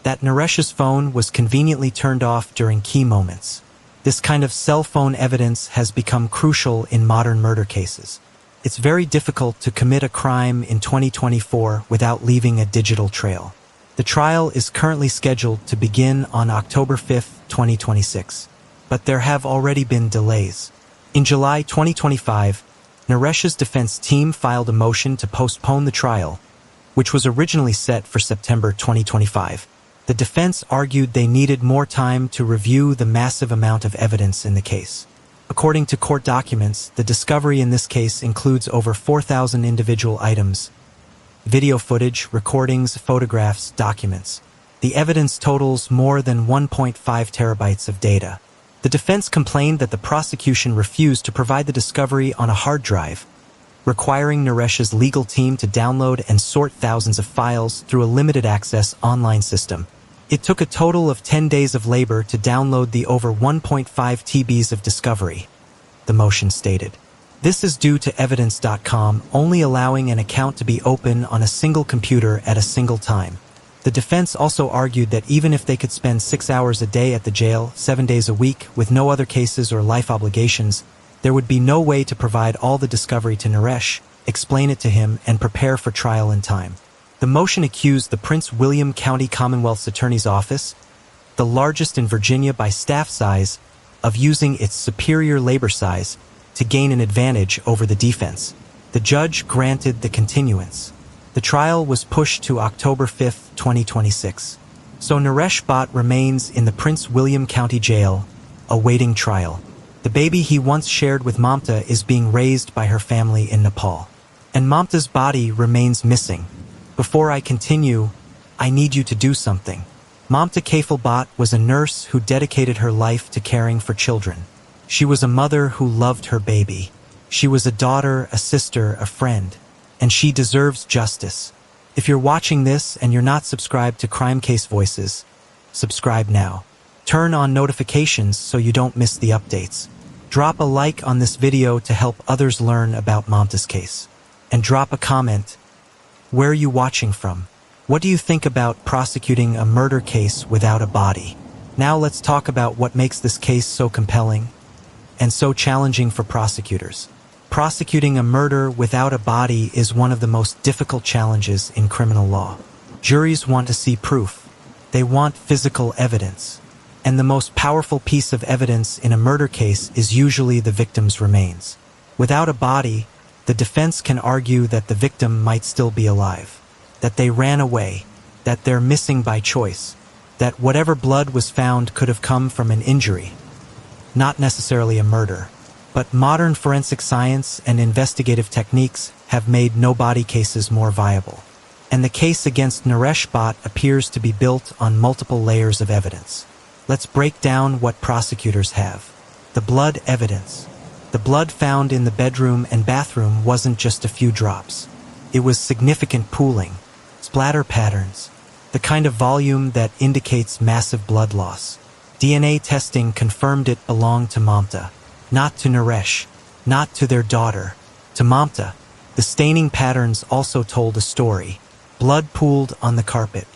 that Naresh's phone was conveniently turned off during key moments. This kind of cell phone evidence has become crucial in modern murder cases. It's very difficult to commit a crime in 2024 without leaving a digital trail. The trial is currently scheduled to begin on October 5th, 2026. But there have already been delays. In July 2025, Naresh's defense team filed a motion to postpone the trial, which was originally set for September 2025. The defense argued they needed more time to review the massive amount of evidence in the case. According to court documents, the discovery in this case includes over 4,000 individual items, video footage, recordings, photographs, documents. The evidence totals more than 1.5 terabytes of data. The defense complained that the prosecution refused to provide the discovery on a hard drive, requiring Naresh's legal team to download and sort thousands of files through a limited access online system. It took a total of 10 days of labor to download the over 1.5 TBs of discovery, the motion stated. This is due to evidence.com only allowing an account to be open on a single computer at a single time. The defense also argued that even if they could spend 6 hours a day at the jail, 7 days a week, with no other cases or life obligations, there would be no way to provide all the discovery to Naresh, explain it to him, and prepare for trial in time. The motion accused the Prince William County Commonwealth's Attorney's Office, the largest in Virginia by staff size, of using its superior labor size to gain an advantage over the defense. The judge granted the continuance. The trial was pushed to October 5th, 2026. So Naresh Bhatt remains in the Prince William County Jail, awaiting trial. The baby he once shared with Mamta is being raised by her family in Nepal. And Mamta's body remains missing. Before I continue, I need you to do something. Mamta Kafle Bhatt was a nurse who dedicated her life to caring for children. She was a mother who loved her baby. She was a daughter, a sister, a friend. And she deserves justice. If you're watching this and you're not subscribed to Crime Case Voices, subscribe now. Turn on notifications so you don't miss the updates. Drop a like on this video to help others learn about Mamta's case. And drop a comment. Where are you watching from? What do you think about prosecuting a murder case without a body? Now let's talk about what makes this case so compelling and so challenging for prosecutors. Prosecuting a murder without a body is one of the most difficult challenges in criminal law. Juries want to see proof. They want physical evidence. And the most powerful piece of evidence in a murder case is usually the victim's remains. Without a body, the defense can argue that the victim might still be alive, that they ran away, that they're missing by choice, that whatever blood was found could have come from an injury, not necessarily a murder. But modern forensic science and investigative techniques have made no-body cases more viable. And the case against Naresh Bhatt appears to be built on multiple layers of evidence. Let's break down what prosecutors have. The blood evidence. The blood found in the bedroom and bathroom wasn't just a few drops. It was significant pooling, splatter patterns, the kind of volume that indicates massive blood loss. DNA testing confirmed it belonged to Mamta, not to Naresh, not to their daughter, to Mamta. The staining patterns also told a story. Blood pooled on the carpet.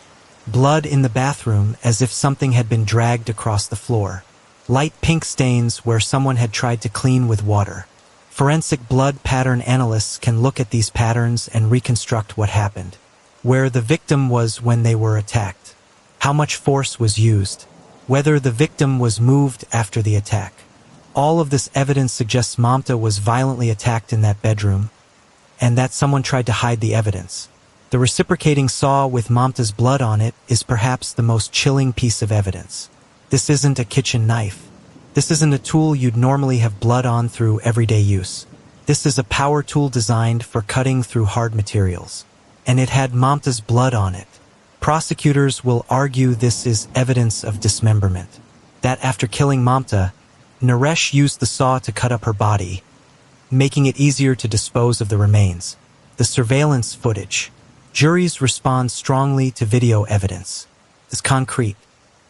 Blood in the bathroom as if something had been dragged across the floor. Light pink stains where someone had tried to clean with water. Forensic blood pattern analysts can look at these patterns and reconstruct what happened. Where the victim was when they were attacked. How much force was used. Whether the victim was moved after the attack. All of this evidence suggests Mamta was violently attacked in that bedroom, and that someone tried to hide the evidence. The reciprocating saw with Mamta's blood on it is perhaps the most chilling piece of evidence. This isn't a kitchen knife. This isn't a tool you'd normally have blood on through everyday use. This is a power tool designed for cutting through hard materials. And it had Mamta's blood on it. Prosecutors will argue this is evidence of dismemberment. That after killing Mamta, Naresh used the saw to cut up her body, making it easier to dispose of the remains. The surveillance footage. Juries respond strongly to video evidence. It's concrete.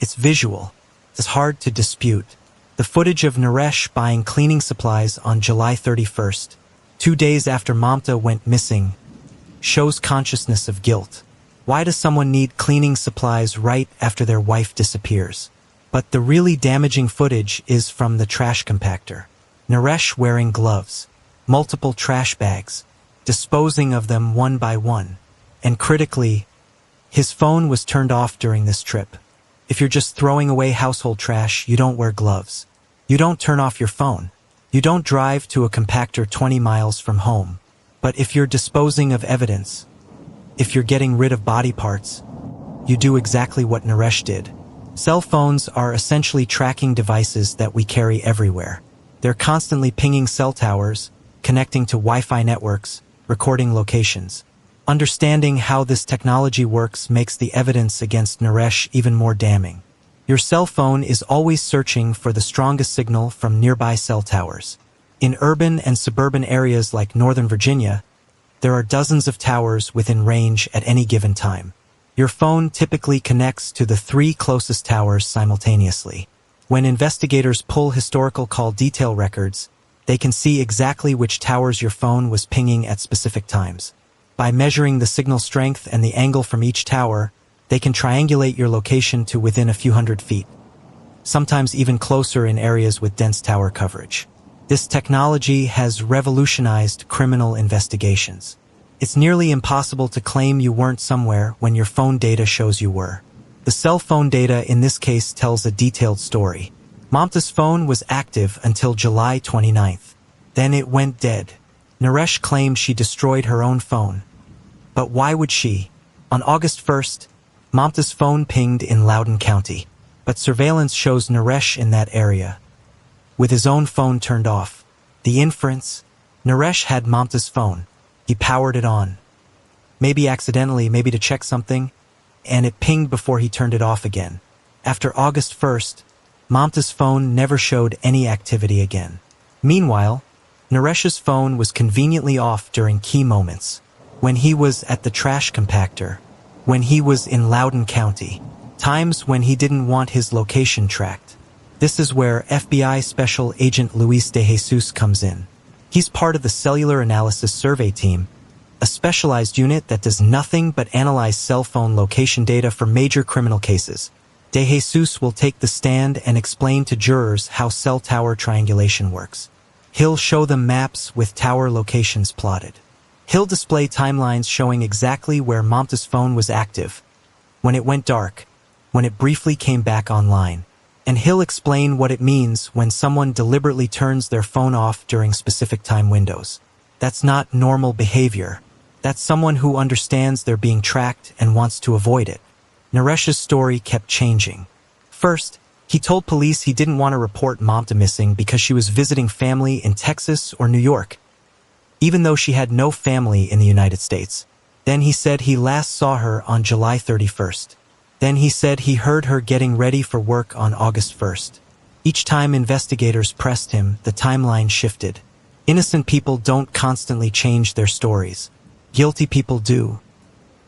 It's visual. It's hard to dispute. The footage of Naresh buying cleaning supplies on July 31st, 2 days after Mamta went missing, shows consciousness of guilt. Why does someone need cleaning supplies right after their wife disappears? But the really damaging footage is from the trash compactor. Naresh wearing gloves, multiple trash bags, disposing of them one by one. And critically, his phone was turned off during this trip. If you're just throwing away household trash, you don't wear gloves. You don't turn off your phone. You don't drive to a compactor 20 miles from home. But if you're disposing of evidence, if you're getting rid of body parts, you do exactly what Naresh did. Cell phones are essentially tracking devices that we carry everywhere. They're constantly pinging cell towers, connecting to Wi-Fi networks, recording locations. Understanding how this technology works makes the evidence against Naresh even more damning. Your cell phone is always searching for the strongest signal from nearby cell towers. In urban and suburban areas like Northern Virginia, there are dozens of towers within range at any given time. Your phone typically connects to the 3 closest towers simultaneously. When investigators pull historical call detail records, they can see exactly which towers your phone was pinging at specific times. By measuring the signal strength and the angle from each tower, they can triangulate your location to within a few hundred feet, sometimes even closer in areas with dense tower coverage. This technology has revolutionized criminal investigations. It's nearly impossible to claim you weren't somewhere when your phone data shows you were. The cell phone data in this case tells a detailed story. Mamta's phone was active until July 29th. Then it went dead. Naresh claimed she destroyed her own phone. But why would she? On August 1st, Mamta's phone pinged in Loudoun County. But surveillance shows Naresh in that area. with his own phone turned off. The inference? Naresh had Mamta's phone. He powered it on. Maybe accidentally, maybe to check something, and it pinged before he turned it off again. After August 1st, Mamta's phone never showed any activity again. Meanwhile, Naresh's phone was conveniently off during key moments. When he was at the trash compactor, when he was in Loudoun County, times when he didn't want his location tracked. This is where FBI Special Agent Luis de Jesus comes in. He's part of the Cellular Analysis Survey Team, a specialized unit that does nothing but analyze cell phone location data for major criminal cases. De Jesus will take the stand and explain to jurors how cell tower triangulation works. He'll show them maps with tower locations plotted. He'll display timelines showing exactly where Mamta's phone was active, when it went dark, when it briefly came back online. And he'll explain what it means when someone deliberately turns their phone off during specific time windows. That's not normal behavior. That's someone who understands they're being tracked and wants to avoid it. Naresh's story kept changing. First, he told police he didn't want to report Mamta missing because she was visiting family in Texas or New York, even though she had no family in the United States. Then he said he last saw her on July 31st. Then he said he heard her getting ready for work on August 1st. Each time investigators pressed him, the timeline shifted. Innocent people don't constantly change their stories. Guilty people do,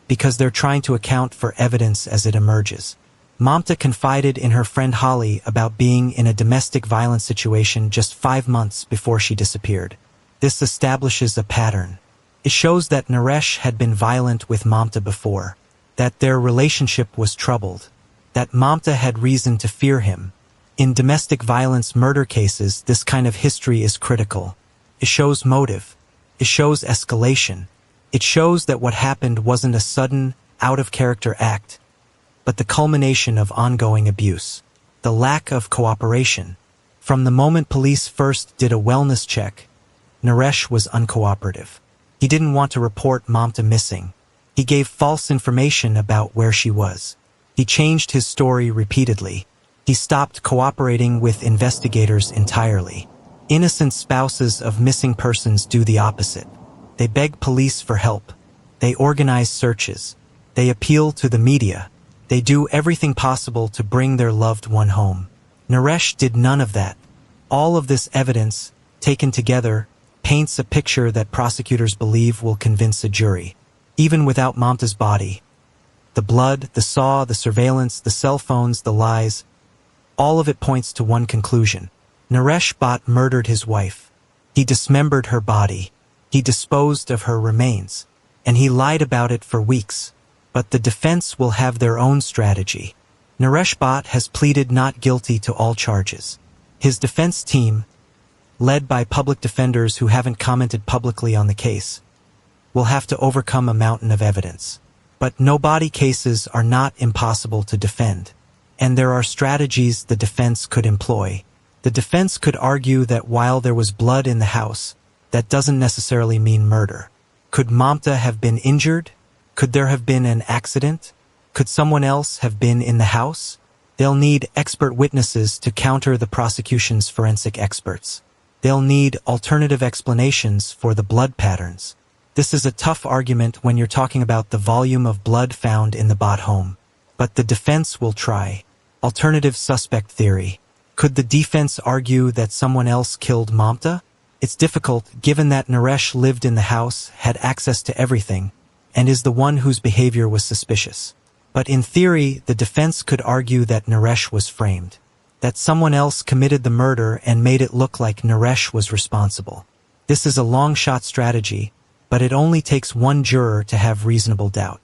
because they're trying to account for evidence as it emerges. Mamta confided in her friend Holly about being in a domestic violence situation just 5 months before she disappeared. This establishes a pattern. It shows that Naresh had been violent with Mamta before, that their relationship was troubled, that Mamta had reason to fear him. In domestic violence murder cases, this kind of history is critical. It shows motive. It shows escalation. It shows that what happened wasn't a sudden, out-of-character act, but the culmination of ongoing abuse. The lack of cooperation. From the moment police first did a wellness check, Naresh was uncooperative. He didn't want to report Mamta missing. He gave false information about where she was. He changed his story repeatedly. He stopped cooperating with investigators entirely. Innocent spouses of missing persons do the opposite. They beg police for help. They organize searches. They appeal to the media. They do everything possible to bring their loved one home. Naresh did none of that. All of this evidence, taken together, paints a picture that prosecutors believe will convince a jury. Even without Mamta's body, the blood, the saw, the surveillance, the cell phones, the lies, all of it points to one conclusion. Naresh Bhatt murdered his wife. He dismembered her body. He disposed of her remains. And he lied about it for weeks. But the defense will have their own strategy. Naresh Bhatt has pleaded not guilty to all charges. His defense team, led by public defenders who haven't commented publicly on the case, will have to overcome a mountain of evidence. But no-body cases are not impossible to defend. And there are strategies the defense could employ. The defense could argue that while there was blood in the house, that doesn't necessarily mean murder. Could Mamta have been injured? Could there have been an accident? Could someone else have been in the house? They'll need expert witnesses to counter the prosecution's forensic experts. They'll need alternative explanations for the blood patterns. This is a tough argument when you're talking about the volume of blood found in the Bhatt home. But the defense will try. Alternative suspect theory. Could the defense argue that someone else killed Mamta? It's difficult, given that Naresh lived in the house, had access to everything, and is the one whose behavior was suspicious. But in theory, the defense could argue that Naresh was framed, that someone else committed the murder and made it look like Naresh was responsible. This is a long-shot strategy, but it only takes one juror to have reasonable doubt.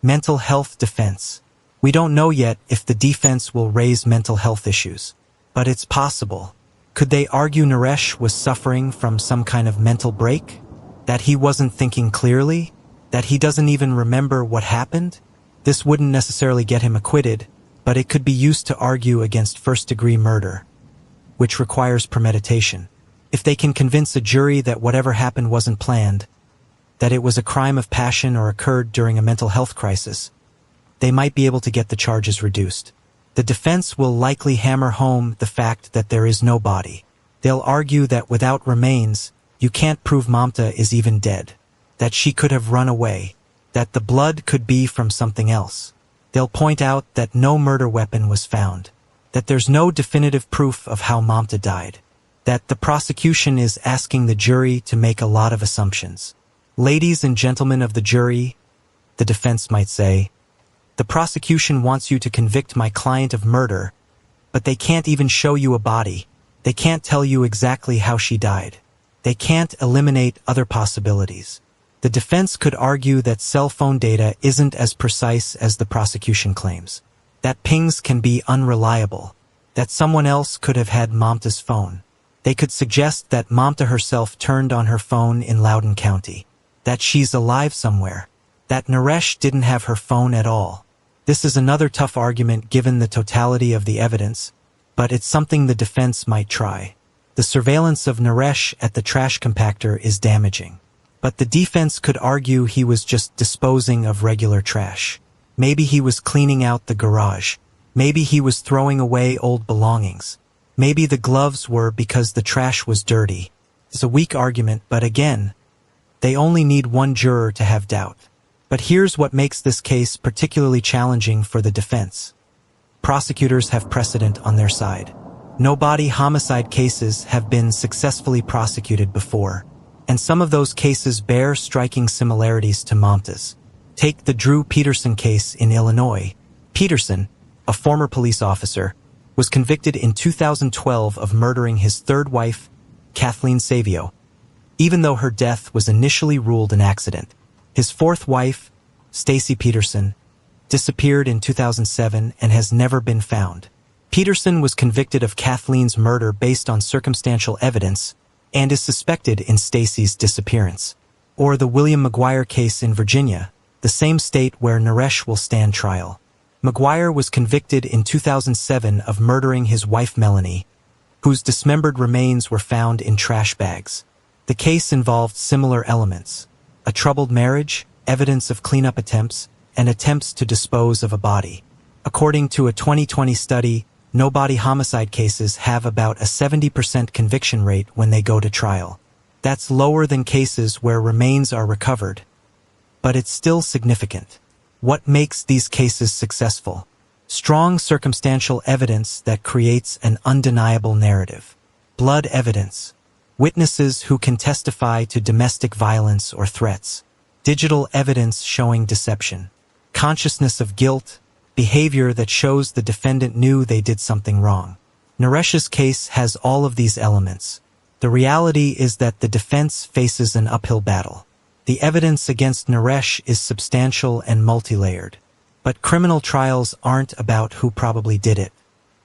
Mental health defense. We don't know yet if the defense will raise mental health issues, but it's possible. Could they argue Naresh was suffering from some kind of mental break? That he wasn't thinking clearly? That he doesn't even remember what happened? This wouldn't necessarily get him acquitted, but it could be used to argue against first-degree murder, which requires premeditation. If they can convince a jury that whatever happened wasn't planned, that it was a crime of passion or occurred during a mental health crisis, they might be able to get the charges reduced. The defense will likely hammer home the fact that there is no body. They'll argue that without remains, you can't prove Mamta is even dead, that she could have run away, that the blood could be from something else. They'll point out that no murder weapon was found, that there's no definitive proof of how Mamta died, that the prosecution is asking the jury to make a lot of assumptions. Ladies and gentlemen of the jury, the defense might say, the prosecution wants you to convict my client of murder, but they can't even show you a body. They can't tell you exactly how she died. They can't eliminate other possibilities. The defense could argue that cell phone data isn't as precise as the prosecution claims, that pings can be unreliable, that someone else could have had Mamta's phone. They could suggest that Mamta herself turned on her phone in Loudoun County, that she's alive somewhere, that Naresh didn't have her phone at all. This is another tough argument given the totality of the evidence, but it's something the defense might try. The surveillance of Naresh at the trash compactor is damaging. But the defense could argue he was just disposing of regular trash. Maybe he was cleaning out the garage. Maybe he was throwing away old belongings. Maybe the gloves were because the trash was dirty. It's a weak argument, but again, they only need one juror to have doubt. But here's what makes this case particularly challenging for the defense. Prosecutors have precedent on their side. No body homicide cases have been successfully prosecuted before, and some of those cases bear striking similarities to Mamta's. Take the Drew Peterson case in Illinois. Peterson, a former police officer, was convicted in 2012 of murdering his third wife, Kathleen Savio. Even though her death was initially ruled an accident, his fourth wife, Stacy Peterson, disappeared in 2007 and has never been found. Peterson was convicted of Kathleen's murder based on circumstantial evidence and is suspected in Stacy's disappearance. Or the William McGuire case in Virginia, the same state where Naresh will stand trial. McGuire was convicted in 2007 of murdering his wife Melanie, whose dismembered remains were found in trash bags. The case involved similar elements: a troubled marriage, evidence of cleanup attempts, and attempts to dispose of a body. According to a 2020 study, no-body homicide cases have about a 70% conviction rate when they go to trial. That's lower than cases where remains are recovered, but it's still significant. What makes these cases successful? Strong circumstantial evidence that creates an undeniable narrative. Blood evidence. Witnesses who can testify to domestic violence or threats. Digital evidence showing deception. Consciousness of guilt. Behavior that shows the defendant knew they did something wrong. Naresh's case has all of these elements. The reality is that the defense faces an uphill battle. The evidence against Naresh is substantial and multi-layered. But criminal trials aren't about who probably did it.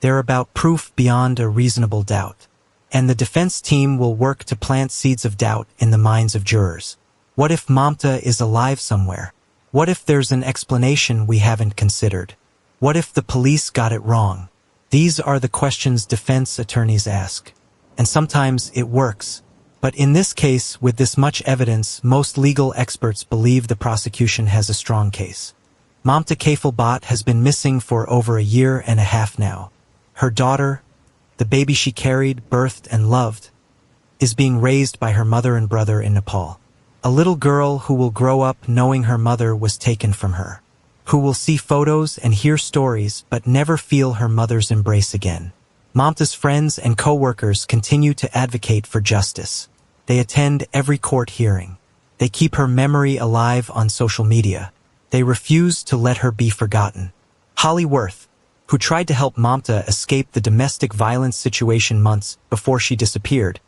They're about proof beyond a reasonable doubt. And the defense team will work to plant seeds of doubt in the minds of jurors. What if Mamta is alive somewhere? What if there's an explanation we haven't considered? What if the police got it wrong? These are the questions defense attorneys ask. And sometimes it works. But in this case, with this much evidence, most legal experts believe the prosecution has a strong case. Mamta Kafle Bhatt has been missing for over a year and a half now. Her daughter, the baby she carried, birthed, and loved, is being raised by her mother and brother in Nepal. A little girl who will grow up knowing her mother was taken from her, who will see photos and hear stories but never feel her mother's embrace again. Mamta's friends and co-workers continue to advocate for justice. They attend every court hearing. They keep her memory alive on social media. They refuse to let her be forgotten. Holly Worth, who tried to help Mamta escape the domestic violence situation months before she disappeared,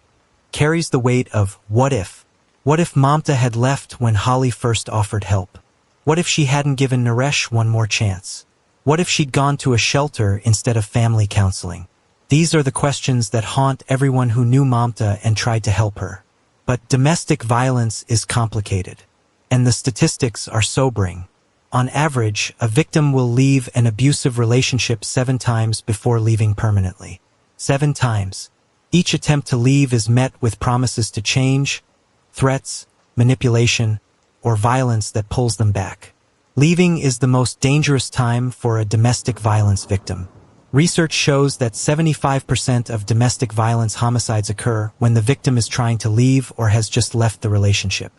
carries the weight of what if. What if Mamta had left when Holly first offered help? What if she hadn't given Naresh one more chance? What if she'd gone to a shelter instead of family counseling? These are the questions that haunt everyone who knew Mamta and tried to help her. But domestic violence is complicated, and the statistics are sobering. On average, a victim will leave an abusive relationship 7 times before leaving permanently. 7 times. Each attempt to leave is met with promises to change, threats, manipulation, or violence that pulls them back. Leaving is the most dangerous time for a domestic violence victim. Research shows that 75% of domestic violence homicides occur when the victim is trying to leave or has just left the relationship.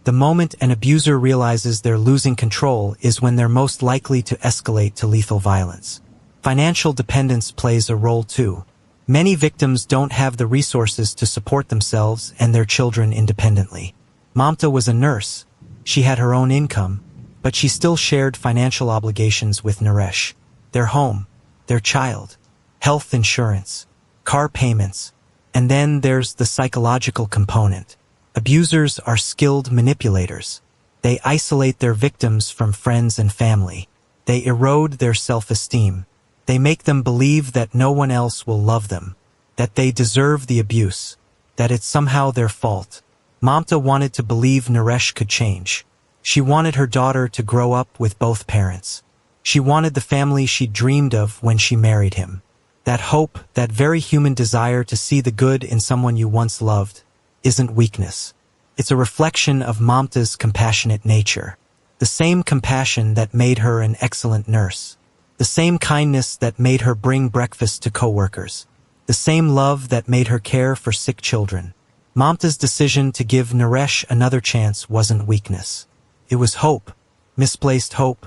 The moment an abuser realizes they're losing control is when they're most likely to escalate to lethal violence. Financial dependence plays a role too. Many victims don't have the resources to support themselves and their children independently. Mamta was a nurse. She had her own income, but she still shared financial obligations with Naresh. Their home, their child, health insurance, car payments, and then there's the psychological component. Abusers are skilled manipulators. They isolate their victims from friends and family. They erode their self-esteem. They make them believe that no one else will love them, that they deserve the abuse, that it's somehow their fault. Mamta wanted to believe Naresh could change. She wanted her daughter to grow up with both parents. She wanted the family she dreamed of when she married him. That hope, that very human desire to see the good in someone you once loved, isn't weakness. It's a reflection of Mamta's compassionate nature. The same compassion that made her an excellent nurse. The same kindness that made her bring breakfast to coworkers. The same love that made her care for sick children. Mamta's decision to give Naresh another chance wasn't weakness. It was hope. Misplaced hope.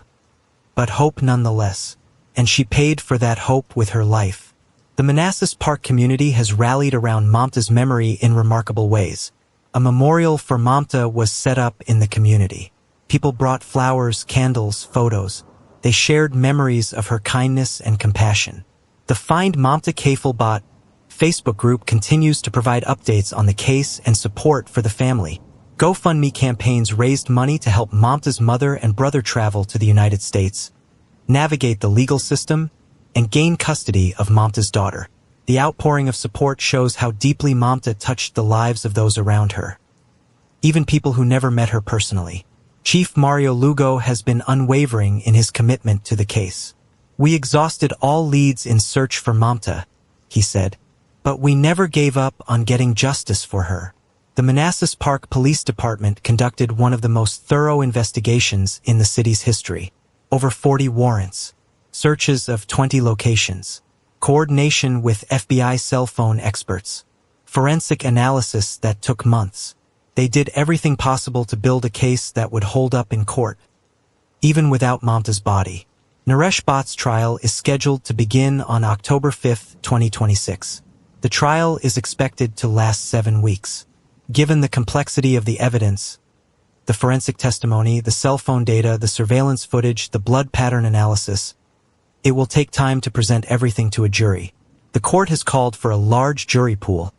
But hope nonetheless, and she paid for that hope with her life. The Manassas Park community has rallied around Mamta's memory in remarkable ways. A memorial for Mamta was set up in the community. People brought flowers, candles, photos. They shared memories of her kindness and compassion. The Find Mamta Kafle Bhatt Facebook group continues to provide updates on the case and support for the family. GoFundMe campaigns raised money to help Mamta's mother and brother travel to the United States, navigate the legal system, and gain custody of Mamta's daughter. The outpouring of support shows how deeply Mamta touched the lives of those around her, even people who never met her personally. Chief Mario Lugo has been unwavering in his commitment to the case. "We exhausted all leads in search for Mamta," he said, "but we never gave up on getting justice for her." The Manassas Park Police Department conducted one of the most thorough investigations in the city's history. Over 40 warrants, searches of 20 locations, coordination with FBI cell phone experts, forensic analysis that took months. They did everything possible to build a case that would hold up in court, even without Mamta's body. Naresh Bhatt's trial is scheduled to begin on October 5, 2026. The trial is expected to last 7 weeks. Given the complexity of the evidence, the forensic testimony, the cell phone data, the surveillance footage, the blood pattern analysis, it will take time to present everything to a jury. The court has called for a large jury pool,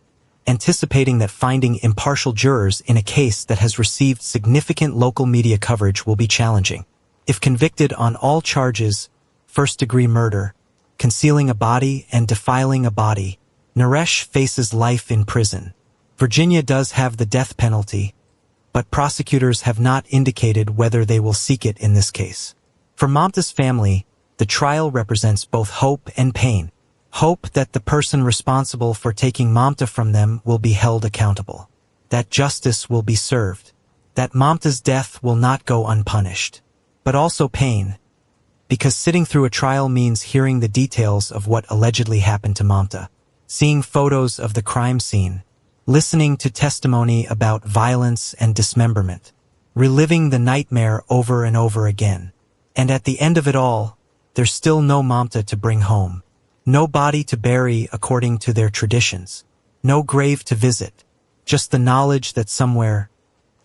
anticipating that finding impartial jurors in a case that has received significant local media coverage will be challenging. If convicted on all charges, first-degree murder, concealing a body, and defiling a body, Naresh faces life in prison. Virginia does have the death penalty, but prosecutors have not indicated whether they will seek it in this case. For Mamta's family, the trial represents both hope and pain. Hope that the person responsible for taking Mamta from them will be held accountable, that justice will be served, that Mamta's death will not go unpunished. But also pain, because sitting through a trial means hearing the details of what allegedly happened to Mamta, seeing photos of the crime scene, listening to testimony about violence and dismemberment, reliving the nightmare over and over again. And at the end of it all, there's still no Mamta to bring home, no body to bury according to their traditions, no grave to visit, just the knowledge that somewhere,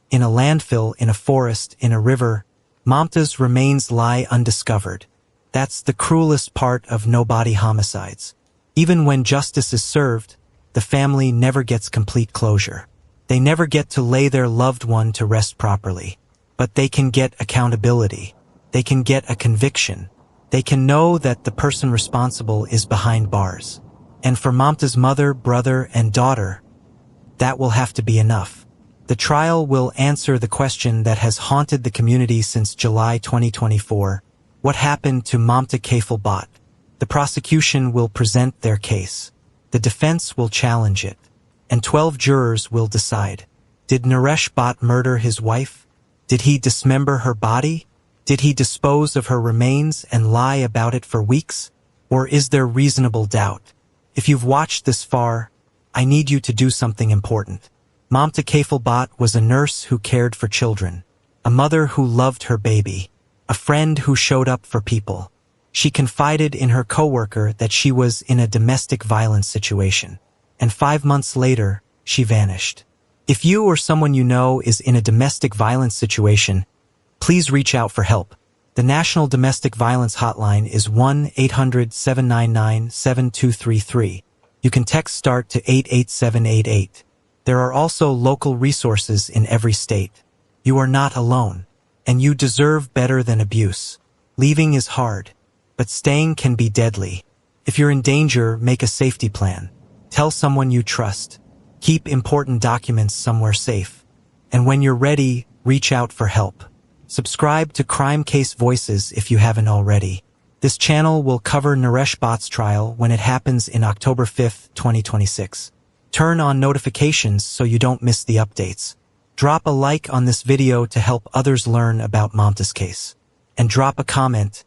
in a landfill, in a forest, in a river, Mamta's remains lie undiscovered. That's the cruelest part of no-body homicides. Even when justice is served, the family never gets complete closure. They never get to lay their loved one to rest properly. But they can get accountability. They can get a conviction. They can know that the person responsible is behind bars. And for Mamta's mother, brother, and daughter, that will have to be enough. The trial will answer the question that has haunted the community since July 2024. What happened to Mamta Kafle Bhatt? The prosecution will present their case. The defense will challenge it. And 12 jurors will decide. Did Naresh Bhatt murder his wife? Did he dismember her body? Did he dispose of her remains and lie about it for weeks? Or is there reasonable doubt? If you've watched this far, I need you to do something important. Mamta Kafle Bhatt was a nurse who cared for children, a mother who loved her baby, a friend who showed up for people. She confided in her coworker that she was in a domestic violence situation, and 5 months later, she vanished. If you or someone you know is in a domestic violence situation, please reach out for help. The National Domestic Violence Hotline is 1-800-799-7233. You can text START to 88788. There are also local resources in every state. You are not alone, and you deserve better than abuse. Leaving is hard, but staying can be deadly. If you're in danger, make a safety plan. Tell someone you trust. Keep important documents somewhere safe. And when you're ready, reach out for help. Subscribe to Crime Case Voices if you haven't already. This channel will cover Naresh Bhatt's trial when it happens in October 5th, 2026. Turn on notifications so you don't miss the updates. Drop a like on this video to help others learn about Mamta's case. And drop a comment.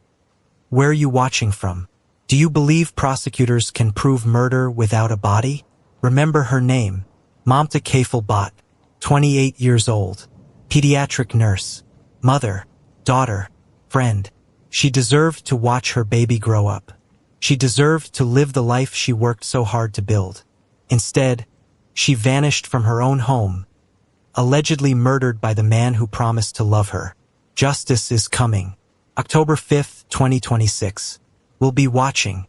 Where are you watching from? Do you believe prosecutors can prove murder without a body? Remember her name, Mamta Kafle Bhatt, 28 years old, pediatric nurse, mother, daughter, friend. She deserved to watch her baby grow up. She deserved to live the life she worked so hard to build. Instead, she vanished from her own home, allegedly murdered by the man who promised to love her. Justice is coming. October 5th, 2026. We'll be watching.